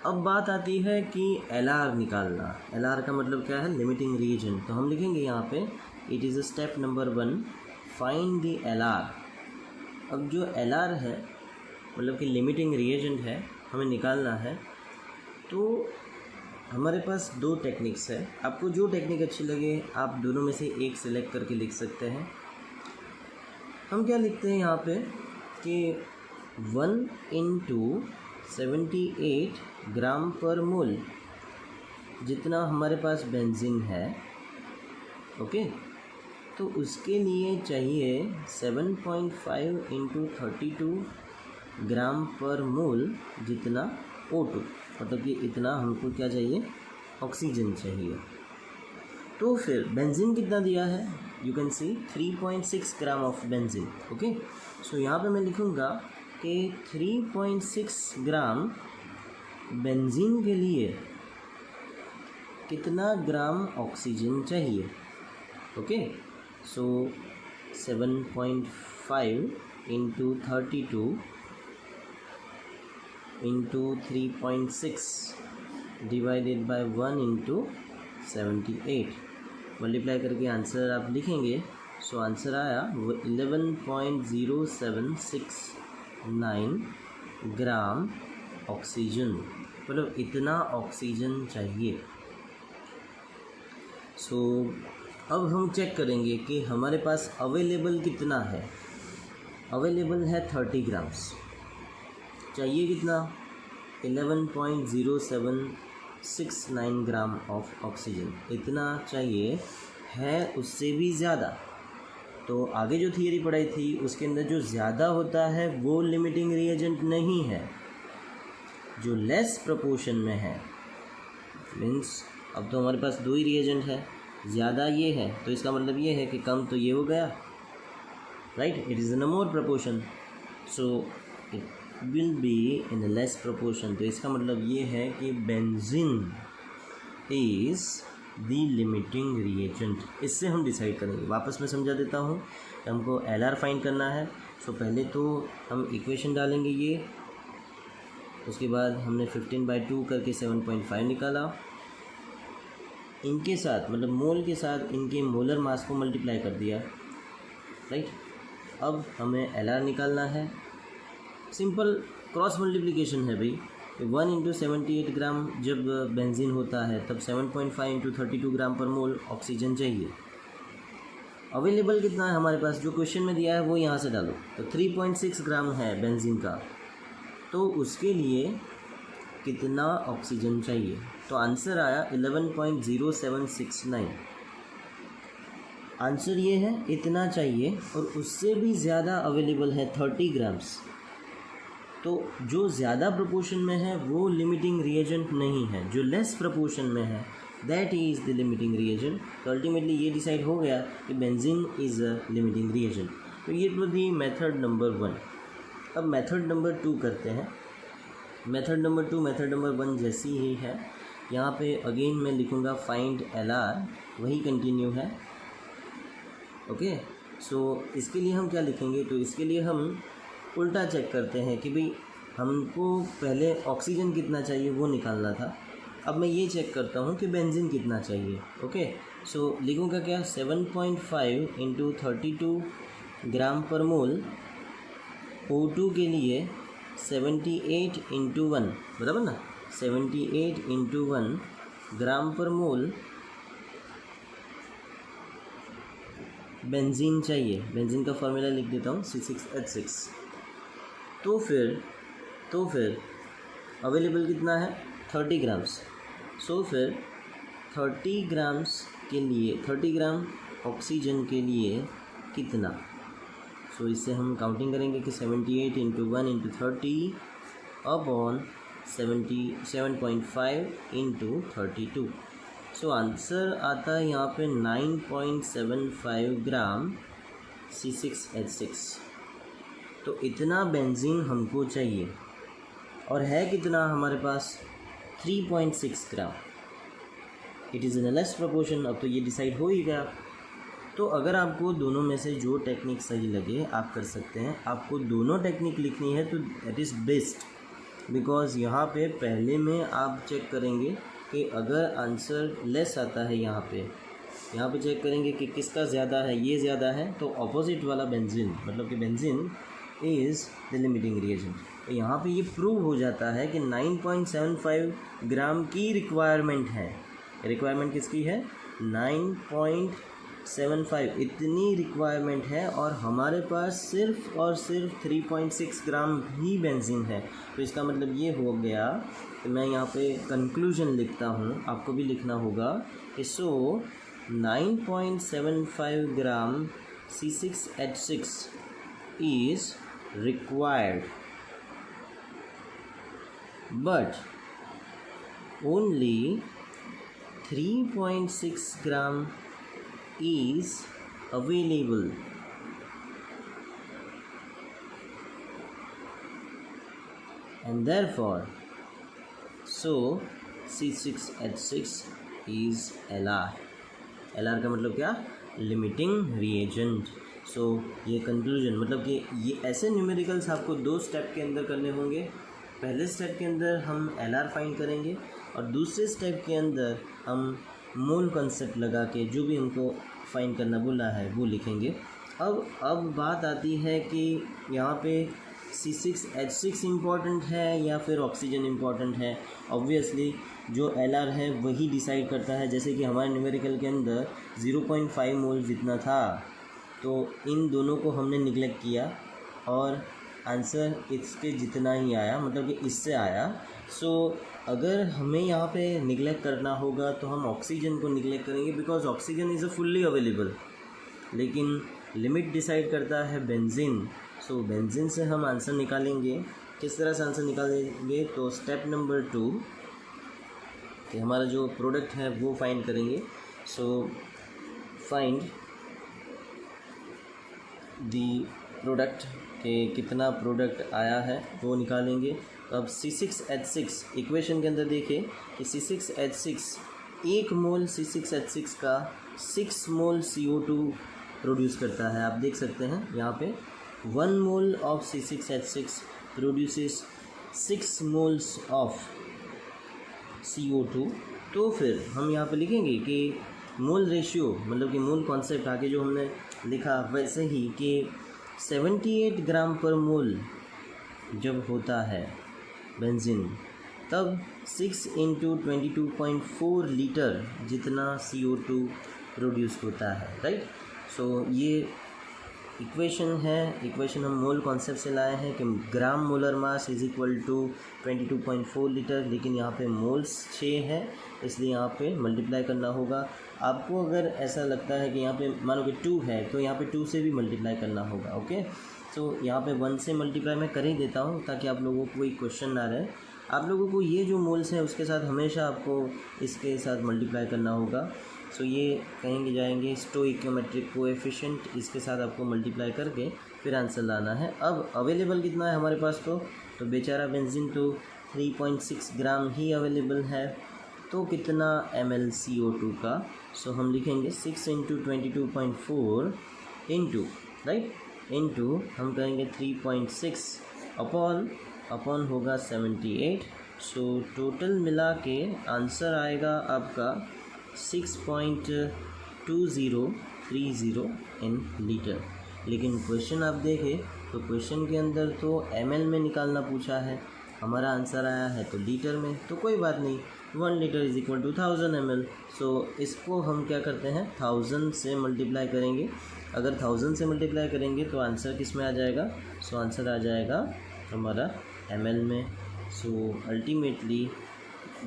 अब बात आती है कि LR निकालना। LR का मतलब क्या है, लिमिटिंग रिएजेंट। तो हम लिखेंगे यहाँ पे it is step number 1, find the LR। अब जो LR है, मतलब कि लिमिटिंग रिएजेंट है, हमें निकालना है। तो हमारे पास 2 टेक्निक्स है, आपको जो टेक्निक अच्छी लगे आप दोनों में से एक सिलेक्ट करके लिख सकते हैं। हम क्या लिखते हैं यहाँ पे कि 1 × 78 ग्राम पर मोल, जितना हमारे पास बेंजीन है, ओके, तो उसके लिए चाहिए 7.5 × 32 ग्राम पर मोल जितना O2, मतलब कि इतना हमको क्या चाहिए, ऑक्सीजन चाहिए। तो फिर बेंजीन कितना दिया है, you can see 3.6 gram of benzene, okay. So यहाँ पे मैं लिखूँगा कि 3.6 ग्राम बेंजीन के लिए कितना ग्राम ऑक्सीजन चाहिए, okay. So 7.5 × 32 × 3.6 divided by 1 × 78, multiply करके आंसर आप लिखेंगे। सो आंसर आया वो 11.0769 ग्राम ऑक्सीजन, मतलब इतना ऑक्सीजन चाहिए। सो अब हम चेक करेंगे कि हमारे पास अवेलेबल कितना है। अवेलेबल है 30 ग्राम्स, चाहिए कितना, 11.0769 ग्राम ऑफ ऑक्सीजन, इतना चाहिए है, उससे भी ज़्यादा। तो आगे जो थियरी पढ़ाई थी उसके अंदर जो ज़्यादा होता है वो लिमिटिंग रिएजेंट नहीं है, जो लेस प्रोपोर्शन में है, मीन्स अब तो हमारे पास 2 ही रिएजेंट है, ज़्यादा ये है, तो इसका मतलब ये है कि कम तो ये हो गया, right, it is in a more proportion, so it will be in a less proportion. तो इसका मतलब ये है कि benzene is the limiting reagent, इससे हम डिसाइड करेंगे। वापस मैं समझा देता हूँ, हमको LR फाइंड करना है। सो पहले तो हम इक्वेशन डालेंगे ये, उसके बाद हमने 15/2 करके 7.5 निकाला। इनके साथ मतलब मोल के साथ इनके मोलर मास को मल्टीप्लाई कर दिया, राइट। अब हमें LR निकालना है। सिंपल क्रॉस मल्टीप्लिकेशन है भाई। 1 × 78 ग्राम जब बेंजीन होता है तब 7.5 × 32 ग्राम पर मोल ऑक्सीजन चाहिए। अवेलेबल कितना है हमारे पास, जो क्वेश्चन में दिया है वो यहाँ से डालो। तो 3.6 ग्राम है बेंजीन का, तो उसके लिए कितना ऑक्सीजन चाहिए। तो आंसर आया 11.0769। आंसर ये है, इतना चाहिए, और उससे भी ज़्यादा अवेलेबल है 30 ग्राम्स। तो जो ज़्यादा प्रोपोर्शन में है वो लिमिटिंग रिएजेंट नहीं है, जो लेस प्रोपोर्शन में है that is the limiting reagent. तो अल्टीमेटली ये डिसाइड हो गया कि benzene is a limiting reagent. तो ये तो थी मेथड नंबर 1। अब मेथड नंबर 2 करते हैं। मेथड नंबर 2 मेथड नंबर 1 जैसी ही है। यहाँ पे अगेन मैं लिखूँगा फाइंड LR, वही कंटिन्यू है। ओके, सो इसके लिए हम क्या लिखेंगे, तो इसके लिए हम उल्टा चेक करते हैं कि भाई हमको पहले ऑक्सीजन कितना चाहिए वो निकालना था। अब मैं ये चेक करता हूँ कि बेंजीन कितना चाहिए। ओके, सो लिखूँगा क्या, 7.5 × 32 ग्राम पर मोल। O2 के लिए 78 × 1, बराबर ना, 78 × 1 ग्राम पर मोल बेंजीन चाहिए। बेंजीन का फॉर्मूला लिख देता हूँ, C6H6। तो फिर अवेलेबल कितना है, 30 ग्राम्स। सो फिर 30 ग्राम्स के लिए, 30 ग्राम ऑक्सीजन के लिए कितना। सो इससे हम काउंटिंग करेंगे कि 78 × 1 × 30 अपॉन 7.5 × 32। सो आंसर आता है यहाँ पे 9.75 ग्राम C6H6। तो इतना बेंजीन हमको चाहिए, और है कितना हमारे पास, 3.6 gram. It is in a less proportion. अब तो ये डिसाइड हो ही गया। तो अगर आपको दोनों में से जो टेक्निक सही लगे आप कर सकते हैं। आपको दोनों टेक्निक लिखनी है तो दैट इज़ बेस्ट, बिकॉज़ यहाँ पे पहले में आप चेक करेंगे कि अगर आंसर लेस आता है, यहाँ पे चेक करेंगे कि किसका ज़्यादा है, ये ज़्यादा है, तो ऑपोजिट वाला बेंजीन, मतलब कि benzene is the limiting reagent. तो यहाँ पे ये प्रूव हो जाता है कि 9.75 ग्राम की रिक्वायरमेंट है। रिक्वायरमेंट किसकी है, 9.75, इतनी रिक्वायरमेंट है, और हमारे पास सिर्फ और सिर्फ 3.6 ग्राम ही बेंजीन है। तो इसका मतलब ये हो गया कि मैं यहाँ पे कंक्लूजन लिखता हूँ, आपको भी लिखना होगा कि सो 9.75 ग्राम C6H6 is required, but only 3.6 gram is available. And therefore, so C6H6 is LR. LR का मतलब क्या, लिमिटिंग रिएजेंट। सो ये कंक्लूजन, मतलब कि ये ऐसे न्यूमेरिकल्स आपको 2 स्टेप के अंदर करने होंगे। पहले स्टेप के अंदर हम LR फाइंड करेंगे, और दूसरे स्टेप के अंदर हम मोल कॉन्सेप्ट लगा के जो भी हमको फाइंड करना बोला है वो लिखेंगे। अब बात आती है कि यहाँ पे C6H6 इम्पॉर्टेंट है या फिर ऑक्सीजन इम्पॉर्टेंट है। ऑब्वियसली जो LR है वही डिसाइड करता है। जैसे कि हमारे न्यूमेरिकल के अंदर 0.5 मोल जितना था, तो इन दोनों को हमने निगलेक्ट किया और आंसर इसके जितना ही आया, मतलब कि इससे आया। सो अगर हमें यहाँ पे निगलेक्ट करना होगा तो हम ऑक्सीजन को निगलेक्ट करेंगे, because oxygen is a fully available. लेकिन लिमिट डिसाइड करता है बेंजीन। सो बेंजीन से हम आंसर निकालेंगे। किस तरह से आंसर निकालेंगे, तो स्टेप नंबर 2 कि हमारा जो प्रोडक्ट है वो फाइंड करेंगे। सो फाइंड दी प्रोडक्ट के कितना प्रोडक्ट आया है वो निकालेंगे। तो अब C6H6 इक्वेशन के अंदर देखिए कि C6H6 1 मोल C6H6 का 6 मोल CO2 प्रोड्यूस करता है। आप देख सकते हैं यहाँ पे 1 mole of C6H6 produces 6 moles of CO2। तो फिर हम यहाँ पे लिखेंगे कि मोल रेशियो, मतलब कि मोल कॉन्सेप्ट आगे जो हमने लिखा वैसे ही कि 78 ग्राम पर मोल जब होता है बेंजीन, तब 6 इंटू 22.4 लीटर जितना CO2 प्रोड्यूस होता है, राइट। सो ये इक्वेशन है, इक्वेशन हम मोल कॉन्सेप्ट से लाए हैं कि gram molar mass is equal to 22.4 litre, लेकिन यहाँ पे मोल्स 6 है इसलिए यहाँ पे मल्टीप्लाई करना होगा। आपको अगर ऐसा लगता है कि यहाँ पे मानो कि 2 है तो यहाँ पे 2 से भी मल्टीप्लाई करना होगा, ओके। तो यहाँ पे 1 से मल्टीप्लाई मैं कर ही देता हूँ ताकि आप लोगों को कोई क्वेश्चन ना रहे। आप लोगों को ये जो मोल्स हैं उसके साथ हमेशा आपको इसके साथ मल्टीप्लाई करना होगा। सो ये कहेंगे जाएंगे स्टोइकोमेट्रिक कोएफिशिएंट, इसके साथ आपको मल्टीप्लाई करके फिर आंसर लाना है। अब अवेलेबल कितना है हमारे पास, तो बेचारा बेंजीन तो 3.6 ग्राम ही अवेलेबल है, तो कितना ml CO2 का। सो हम लिखेंगे 6 इंटू 22.4 इंटू, राइट, इंटू हम करेंगे 3.6 अपॉन होगा 78। सो टोटल मिला के आंसर आएगा आपका 6.2030 इन लीटर। लेकिन क्वेश्चन आप देखें तो क्वेश्चन के अंदर तो ml में निकालना पूछा है, हमारा आंसर आया है तो लीटर में। तो कोई बात नहीं, 1 litre is equal to 1000 ml। सो इसको हम क्या करते हैं 1000 से मल्टीप्लाई करेंगे। अगर 1000 से मल्टीप्लाई करेंगे तो आंसर किस में आ जाएगा, सो आंसर आ जाएगा हमारा ml में। सो अल्टीमेटली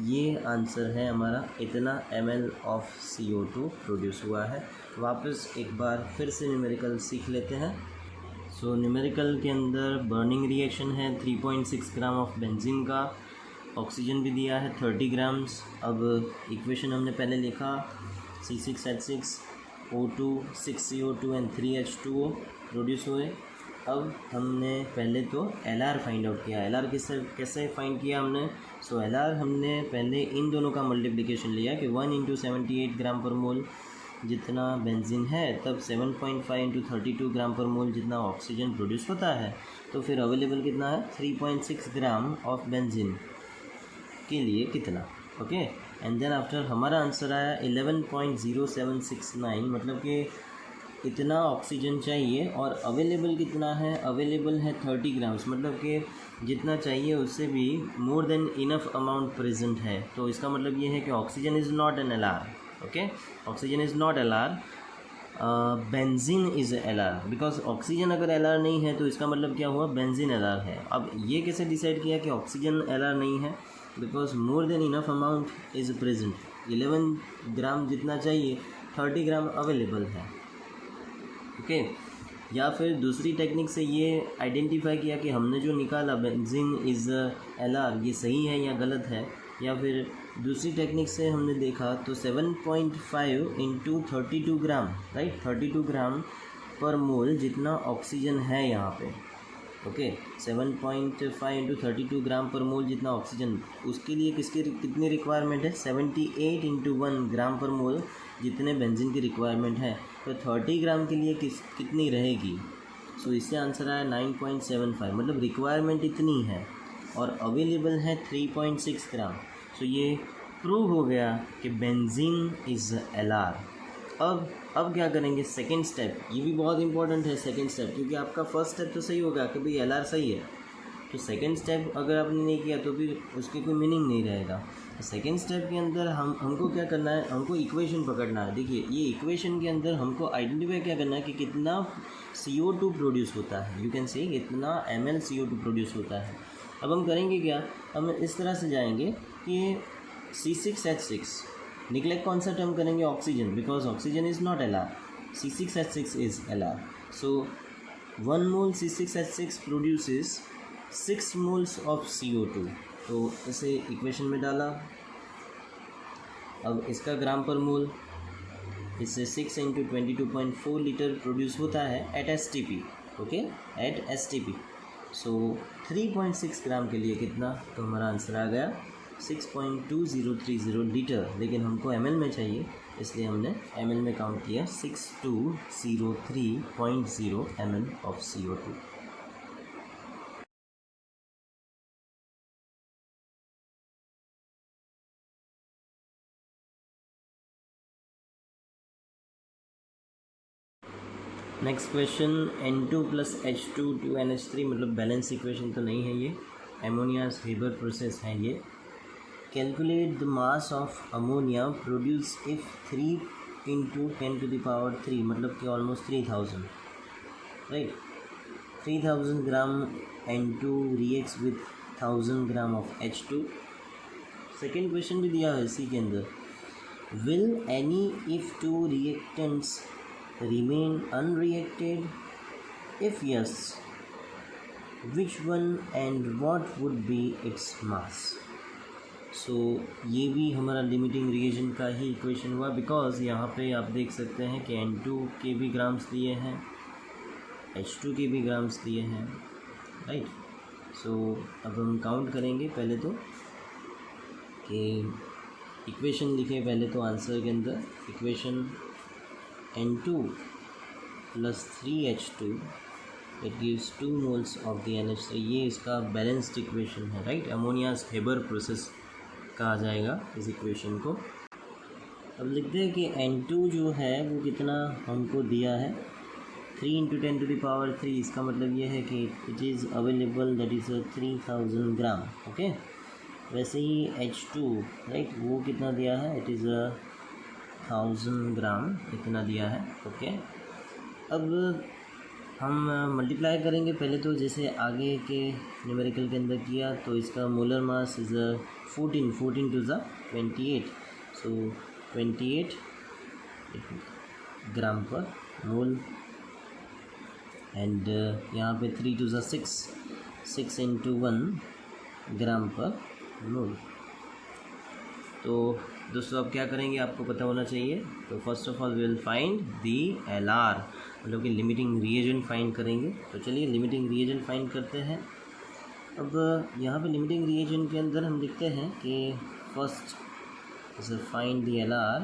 ये आंसर है हमारा, इतना ml ऑफ CO2 प्रोड्यूस हुआ है। वापस एक बार फिर से न्यूमेरिकल सीख लेते हैं। सो न्यूमेरिकल के अंदर बर्निंग रिएक्शन है 3.6 ग्राम ऑफ बेंजीन का, ऑक्सीजन भी दिया है 30 ग्राम्स। अब इक्वेशन हमने पहले लिखा C6H6 O2 6CO2 and 3H2O produce हुए। अब हमने पहले तो LR फाइंड आउट किया। LR कैसे फाइंड किया हमने, सो LR हमने पहले इन दोनों का मल्टीप्लिकेशन लिया कि 1 इंटू 78 ग्राम पर मोल जितना बेंजीन है, तब 7.5 इंटू 32 ग्राम पर मोल जितना ऑक्सीजन प्रोड्यूस होता है। तो फिर अवेलेबल कितना है 3.6 ग्राम ऑफ बेंजीन के लिए कितना, ओके। एंड देन आफ्टर हमारा आंसर आया 11.0769, मतलब कि इतना ऑक्सीजन चाहिए और अवेलेबल कितना है, अवेलेबल है 30 ग्राम्स, मतलब कि जितना चाहिए उससे भी more than enough amount present है। तो इसका मतलब ये है कि oxygen is not an LR, okay, oxygen is not LR, benzene is LR। Because oxygen अगर LR नहीं है तो इसका मतलब क्या हुआ, बेंजीन LR है। अब ये कैसे डिसाइड किया कि ऑक्सीजन LR नहीं है, because more than enough amount is present. 11 ग्राम जितना चाहिए 30 ग्राम अवेलेबल है, ओके। या फिर दूसरी टेक्निक से ये आइडेंटिफाई किया कि हमने जो निकाला बेंजीन इज़ LR ये सही है या गलत है। या फिर दूसरी टेक्निक से हमने देखा तो 7.5 इंटू 32 ग्राम, राइट, 32 ग्राम पर मोल जितना ऑक्सीजन है यहाँ पे, ओके। 7.5 इंटू 32 ग्राम पर मोल जितना ऑक्सीजन, उसके लिए कितनी रिक्वायरमेंट है 78 इंटू 1 ग्राम पर मोल जितने बेंजीन की रिक्वायरमेंट है। तो 30 ग्राम के लिए कितनी रहेगी, सो इससे आंसर आया 9.75, मतलब रिक्वायरमेंट इतनी है और अवेलेबल है 3.6 ग्राम। सो ये प्रूव हो गया कि बेंजीन इज़ LR। अब क्या करेंगे, सेकेंड स्टेप, ये भी बहुत इंपॉर्टेंट है सेकेंड स्टेप, क्योंकि आपका फर्स्ट स्टेप तो सही होगा कि भाई LR सही है, तो सेकेंड स्टेप अगर आपने नहीं किया तो फिर उसकी कोई मीनिंग नहीं रहेगा। सेकेंड स्टेप के अंदर हमको क्या करना है, हमको इक्वेशन पकड़ना है। देखिए ये इक्वेशन के अंदर हमको आइडेंटिफाई क्या करना है कि कितना CO2 प्रोड्यूस होता है, यू कैन से कितना ml CO2 प्रोड्यूस होता है। अब हम करेंगे क्या, हम इस तरह से जाएंगे कि C6H6 निकलेक्ट कौन सा टर्म करेंगे, oxygen, because oxygen is not LR, C6H6 is LR। So 1 mole C6H6 produces 6 moles of CO2। तो इसे इक्वेशन में डाला। अब इसका ग्राम पर मोल, इससे 6 इंटू 22.4 लीटर प्रोड्यूस होता है at STP, okay, at STP। सो 3.6 ग्राम के लिए कितना, तो हमारा आंसर आ गया 6.2030 लीटर, लेकिन हमको ml में चाहिए, इसलिए हमने ml में काउंट किया 6203.0 ml of CO2। Next question, N2 plus H2 to NH3, मतलब बैलेंस इक्वेशन तो नहीं है ये, एमोनियाज हेबर प्रोसेस है ये। Calculate the mass of ammonia produce if 3 × 10⁻³ मतलब कि almost 3000, right. 3000 gram N2 reacts with 1000 gram of H2। Second question भी दिया है इसी के अंदर, will any if two reactants remain unreacted? If yes, which one and what would be its mass? So ये भी हमारा लिमिटिंग रिएजेंट का ही इक्वेशन हुआ, बिकॉज यहाँ पे आप देख सकते हैं कि N2 के भी ग्राम्स दिए हैं, H2 के भी ग्राम्स दिए हैं, राइट। सो अब हम काउंट करेंगे पहले तो कि इक्वेशन लिखें पहले तो आंसर के अंदर। Equation N2 plus 3H2 it gives 2 moles of the NH3, ये इसका बैलेंस्ड इक्वेशन है, राइट। अमोनियाज हेबर प्रोसेस कहा जाएगा इस इक्वेशन को। अब लिखते हैं कि N2 जो है वो कितना हमको दिया है, 3 × 10⁻³ इसका मतलब ये है कि it is available, that is 3000 gram, okay. वैसे ही H2, राइट, वो कितना दिया है, इट इज़ 1000 ग्राम, इतना दिया है, ओके। अब हम मल्टीप्लाई करेंगे पहले तो, जैसे आगे के न्यूमेरिकल के अंदर किया, तो इसका मोलर मास इज़ 14 टू ज़ा 28, सो 28 ग्राम पर मोल, एंड यहाँ पे 3 टू ज़ा 6 × 1 ग्राम पर मोल। तो दोस्तों अब क्या करेंगे आपको पता होना चाहिए। तो first of all we will find the LR, मतलब कि लिमिटिंग रिएजेंट फाइंड करेंगे। तो चलिए लिमिटिंग रिएजेंट फाइंड करते हैं। अब यहाँ पे लिमिटिंग रिएजेंट के अंदर हम लिखते हैं कि first is find the LR।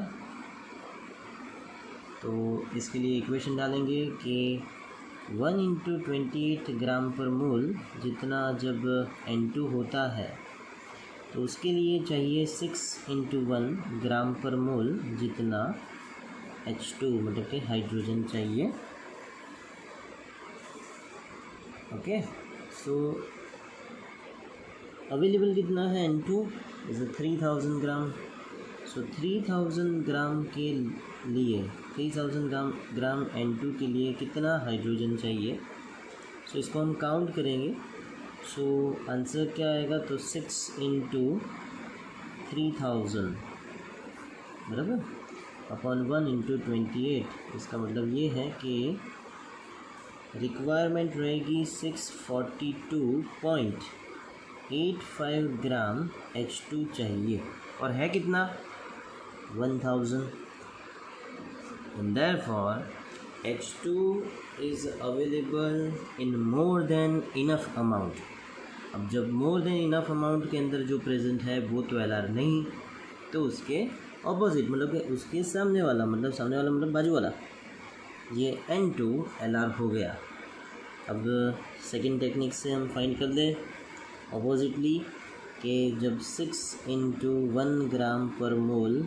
तो इसके लिए इक्वेशन डालेंगे कि 1 × 28 ग्राम पर मोल जितना जब N2 होता है, तो उसके लिए चाहिए 6 × 1 ग्राम पर मोल जितना H2 मतलब कि हाइड्रोजन चाहिए, ओके। सो अवेलेबल कितना है, N2 इज़ 3000 ग्राम। सो 3000 ग्राम के लिए 3000 ग्राम N2 के लिए कितना हाइड्रोजन चाहिए, सो इसको हम काउंट करेंगे। सो आंसर क्या आएगा, तो 6 × 3000 बराबर अपॉन 1 × 28, इसका मतलब ये है कि रिक्वायरमेंट रहेगी 642.85 ग्राम H2 चाहिए, और है कितना 1000, and therefore H2 is available in more than enough amount। अब जब मोर देन इनफ अमाउंट के अंदर जो प्रेजेंट है वो तो LR नहीं, तो उसके ऑपोजिट मतलब कि उसके सामने वाला मतलब बाजू वाला, ये N2 LR हो गया। अब सेकंड टेक्निक से हम फाइंड कर लें ऑपोजिटली कि जब 6 × 1 ग्राम पर मोल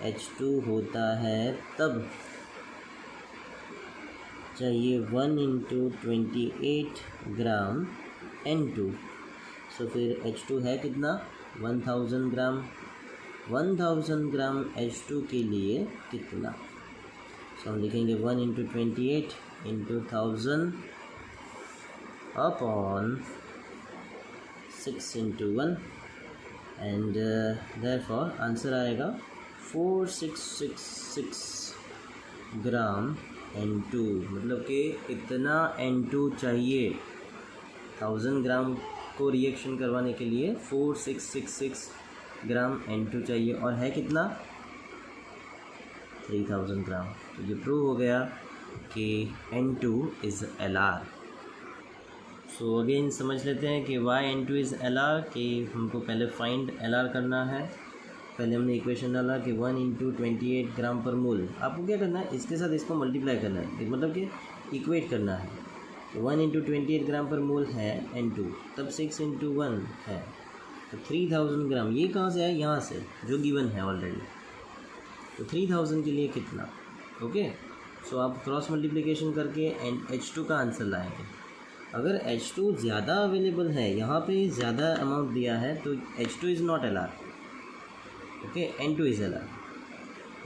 H2 होता है, तब चाहिए 1 × 28 ग्राम N2। सो फिर H2 है कितना 1000 ग्राम, 1000 ग्राम H2 के लिए कितना, सो हम लिखेंगे 1 × 28 × 1000 अपॉन 6 × 1, एंड देयरफॉर आंसर आएगा 4666 ग्राम N2, मतलब कि इतना N2 चाहिए 1000 ग्राम को रिएक्शन करवाने के लिए 4666 ग्राम N2 चाहिए, और है कितना 3000 ग्राम। तो ये प्रूव हो गया कि N2 is LR। So again समझ लेते हैं कि वाई N2 इज़ LR, कि हमको पहले फाइंड LR करना है। पहले हमने इक्वेशन डाला कि 1 × 28 ग्राम पर मोल। आपको क्या करना है, इसके साथ इसको मल्टीप्लाई करना है, मतलब कि इक्वेट करना है। तो 1 × 28 ग्राम पर मोल है N2, तब 6 × 1 है तो 3000 ग्राम। ये कहाँ से आया, यहाँ से, जो गिवन है ऑलरेडी। तो 3000 के लिए कितना, ओके। सो आप क्रॉस मल्टीप्लिकेशन करके H2 का आंसर लाएंगे। अगर H2 ज़्यादा अवेलेबल है, यहाँ पे ज़्यादा अमाउंट दिया है, तो H2 is not LR, okay, N2 is LR।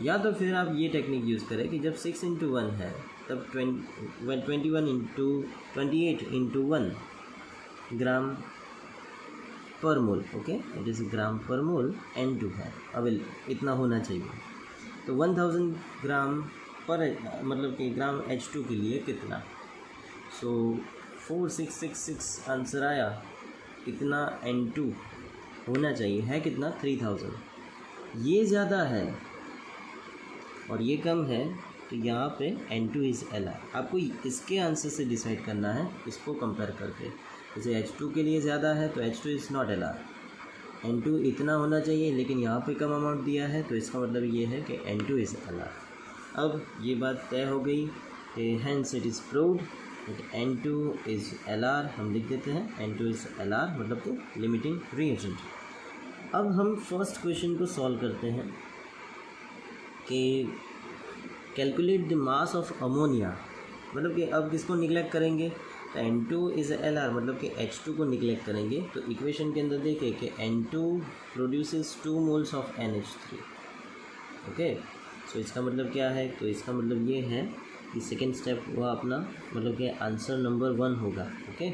या तो फिर आप ये टेक्निक यूज़ करें कि जब 6 × 1 है तब 28 × 1 ग्राम per mole, okay, it is gram per mole N2 है अवेलेबल, इतना होना चाहिए। तो 1000 ग्राम पर, मतलब कि ग्राम H2 के लिए कितना, सो 4666 आंसर आया। कितना N2 होना चाहिए, है कितना 3000। ये ज़्यादा है और ये कम है, तो यहाँ पे N2 इज़ LR। आपको इसके आंसर से डिसाइड करना है, इसको कंपेयर करके। जैसे H2 के लिए ज़्यादा है तो H2 is not LR, N2 इतना होना चाहिए, लेकिन यहाँ पे कम अमाउंट दिया है, तो इसका मतलब ये है कि N2 इज़ LR। अब ये बात तय हो गई कि hence it is proved that N2 is LR। हम लिख देते हैं N2 इज़ LR, मतलब कि लिमिटिंग रिएजेंट। अब हम फर्स्ट क्वेश्चन को सॉल्व करते हैं कि calculate the mass of ammonia. मतलब कि अब किसको निगलेक्ट करेंगे, तो N2 इज़ LR, मतलब कि H2 को निगलेक्ट करेंगे। तो इक्वेशन के अंदर देखें कि N2 produces 2 moles of NH3, okay. So इसका मतलब क्या है, तो इसका मतलब ये है कि सेकेंड स्टेप हुआ अपना, मतलब कि आंसर नंबर 1 होगा, ओके,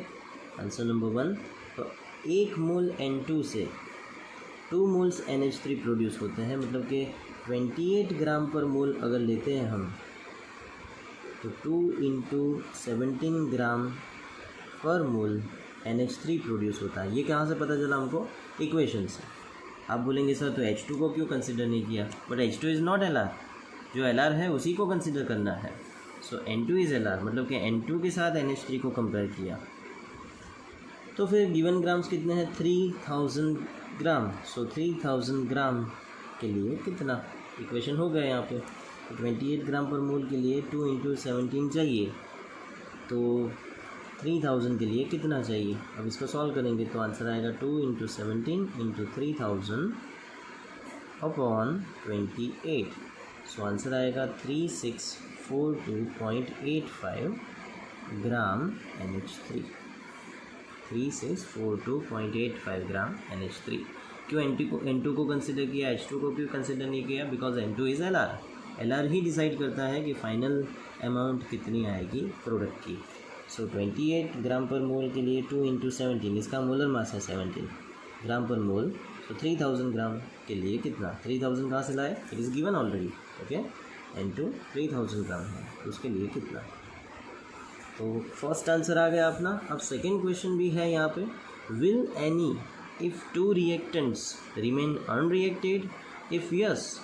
आंसर नंबर 1। तो 1 मोल N2 से 2 मोल्स NH3 प्रोड्यूस होते हैं, मतलब कि 28 ग्राम पर मोल अगर लेते हैं हम, तो 2 × 17 ग्राम पर मोल NH3 प्रोड्यूस होता है। ये कहाँ से पता चला हमको, इक्वेशन से। आप बोलेंगे सर तो H2 को क्यों कंसिडर नहीं किया, but H2 is not LR, जो LR है उसी को कंसिडर करना है। सो N2 इज़ LR, मतलब कि N2 के साथ NH3 को कंपेयर किया। तो फिर गिवन ग्राम्स कितने हैं, 3000 ग्राम। सो 3000 ग्राम के लिए कितना, इक्वेशन हो गया यहाँ पे। 28 ग्राम पर मोल के लिए 2 × 17 चाहिए, तो 3000 के लिए कितना चाहिए। अब इसको सॉल्व करेंगे तो आंसर आएगा 2 × 17 × 3000 अपॉन 28। सो आंसर आएगा 3642.85 ग्राम NH3, 3642.85 ग्राम NH3। क्यों N2 को कंसिडर किया, H2 को क्यों कंसिडर नहीं किया, because N2 is LR। LR he decide करता है कि फाइनल अमाउंट कितनी आएगी प्रोडक्ट की। सो 28 ग्राम पर मोल के लिए 2 × 17, इसका मोलर मास है 17 ग्राम पर मोल। तो 3000 ग्राम के लिए कितना, 3000 कहाँ से लाए, it is given already, okay. N2 3000 ग्राम है, तो उसके लिए कितना। तो फर्स्ट आंसर आ गया अपना। अब सेकेंड क्वेश्चन भी है यहाँ पे, will any if 2 reactants remain unreacted, if yes,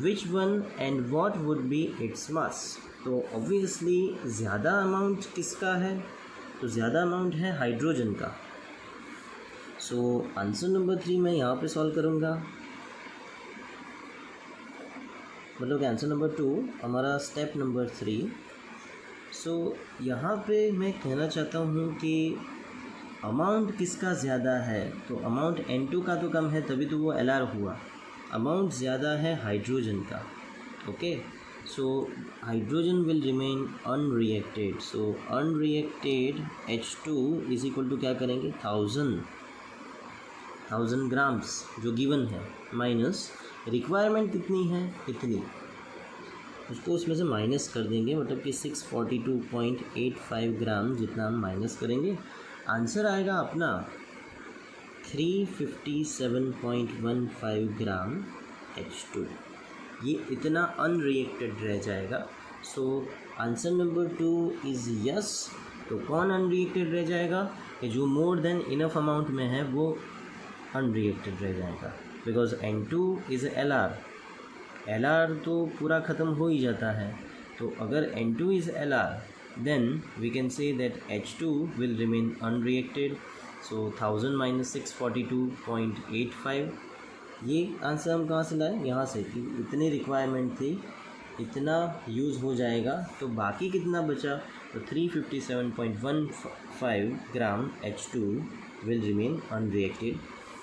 which one and what would be its mass। तो ऑब्वियसली ज़्यादा अमाउंट किसका है, तो ज़्यादा अमाउंट है हाइड्रोजन का। सो आंसर नंबर 3 मैं यहाँ पे सॉल्व करूँगा, मतलब कि आंसर नंबर 2 हमारा स्टेप नंबर 3। सो यहाँ पे मैं कहना चाहता हूँ कि अमाउंट किसका ज़्यादा है, तो अमाउंट N2 का तो कम है, तभी तो वो LR हुआ। अमाउंट ज़्यादा है हाइड्रोजन का, okay. So hydrogen will remain unreacted. So unreacted H2 is equal to क्या करेंगे, 1000 ग्राम्स जो गिवन है, माइनस रिक्वायरमेंट कितनी है, इतनी, उसको उसमें से माइनस कर देंगे, मतलब कि 642.85 ग्राम जितना हम माइनस करेंगे, आंसर आएगा अपना 357.15 ग्राम H2। ये इतना अनरिएक्टेड रह जाएगा। So answer number 2 is yes. तो कौन अनरिएक्टेड रह जाएगा, कि जो मोर देन इनफ अमाउंट में है वो अनरिएक्टेड रह जाएगा, because N2 is LR। LR तो पूरा ख़त्म हो ही जाता है, तो अगर N2 is LR then we can say that H2 will remain unreacted. So 1000 minus 642.85, ये आंसर हम कहाँ से लाए, यहाँ से, कि इतनी रिक्वायरमेंट थी, इतना यूज़ हो जाएगा, तो बाकी कितना बचा, तो 357.15 ग्राम H2 will remain unreacted.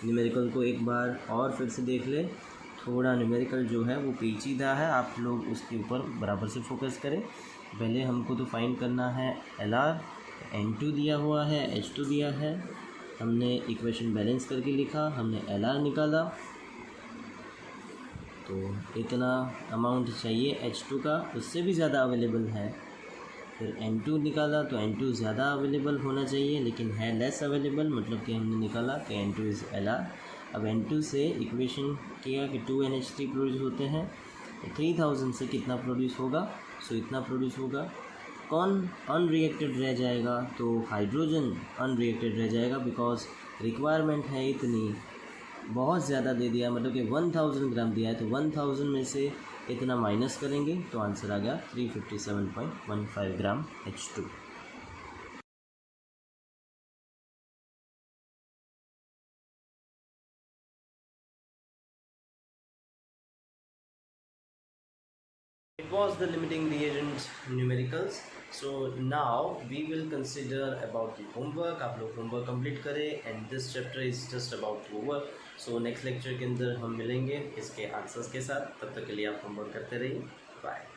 Numerical को एक बार और फिर से देख ले, थोड़ा न्यूमेरिकल जो है वो पेचीदा है, आप लोग उसके ऊपर बराबर से फोकस करें। पहले हमको तो फाइंड करना है LR, N2 दिया हुआ है, H2 दिया है, हमने इक्वेशन बैलेंस करके लिखा, हमने LR निकाला, तो इतना अमाउंट चाहिए H2 का, उससे भी ज़्यादा अवेलेबल है। फिर N2 निकाला तो N2 ज़्यादा अवेलेबल होना चाहिए, लेकिन है लेस अवेलेबल, मतलब कि हमने निकाला कि N2 इज़ LR। अब N2 से इक्वेशन किया कि 2NH3 प्रोड्यूस होते हैं, तो 3000 से कितना प्रोड्यूस होगा, सो इतना प्रोड्यूस होगा। कौन अनरिएक्टेड रह जाएगा, तो हाइड्रोजन अनरिएक्टेड रह जाएगा, बिकॉज रिक्वायरमेंट है इतनी, बहुत ज़्यादा दे दिया, मतलब कि 1000 ग्राम दिया है, तो 1000 में से इतना माइनस करेंगे तो आंसर आ गया 357.15 ग्राम H2। It was the limiting reagent numericals. So now we will consider about the homework. आप लोग homework complete करें, and this chapter is just about to over. So next lecture के अंदर हम मिलेंगे इसके answers के साथ, तब तक के लिए आप homework करते रहिए। Bye.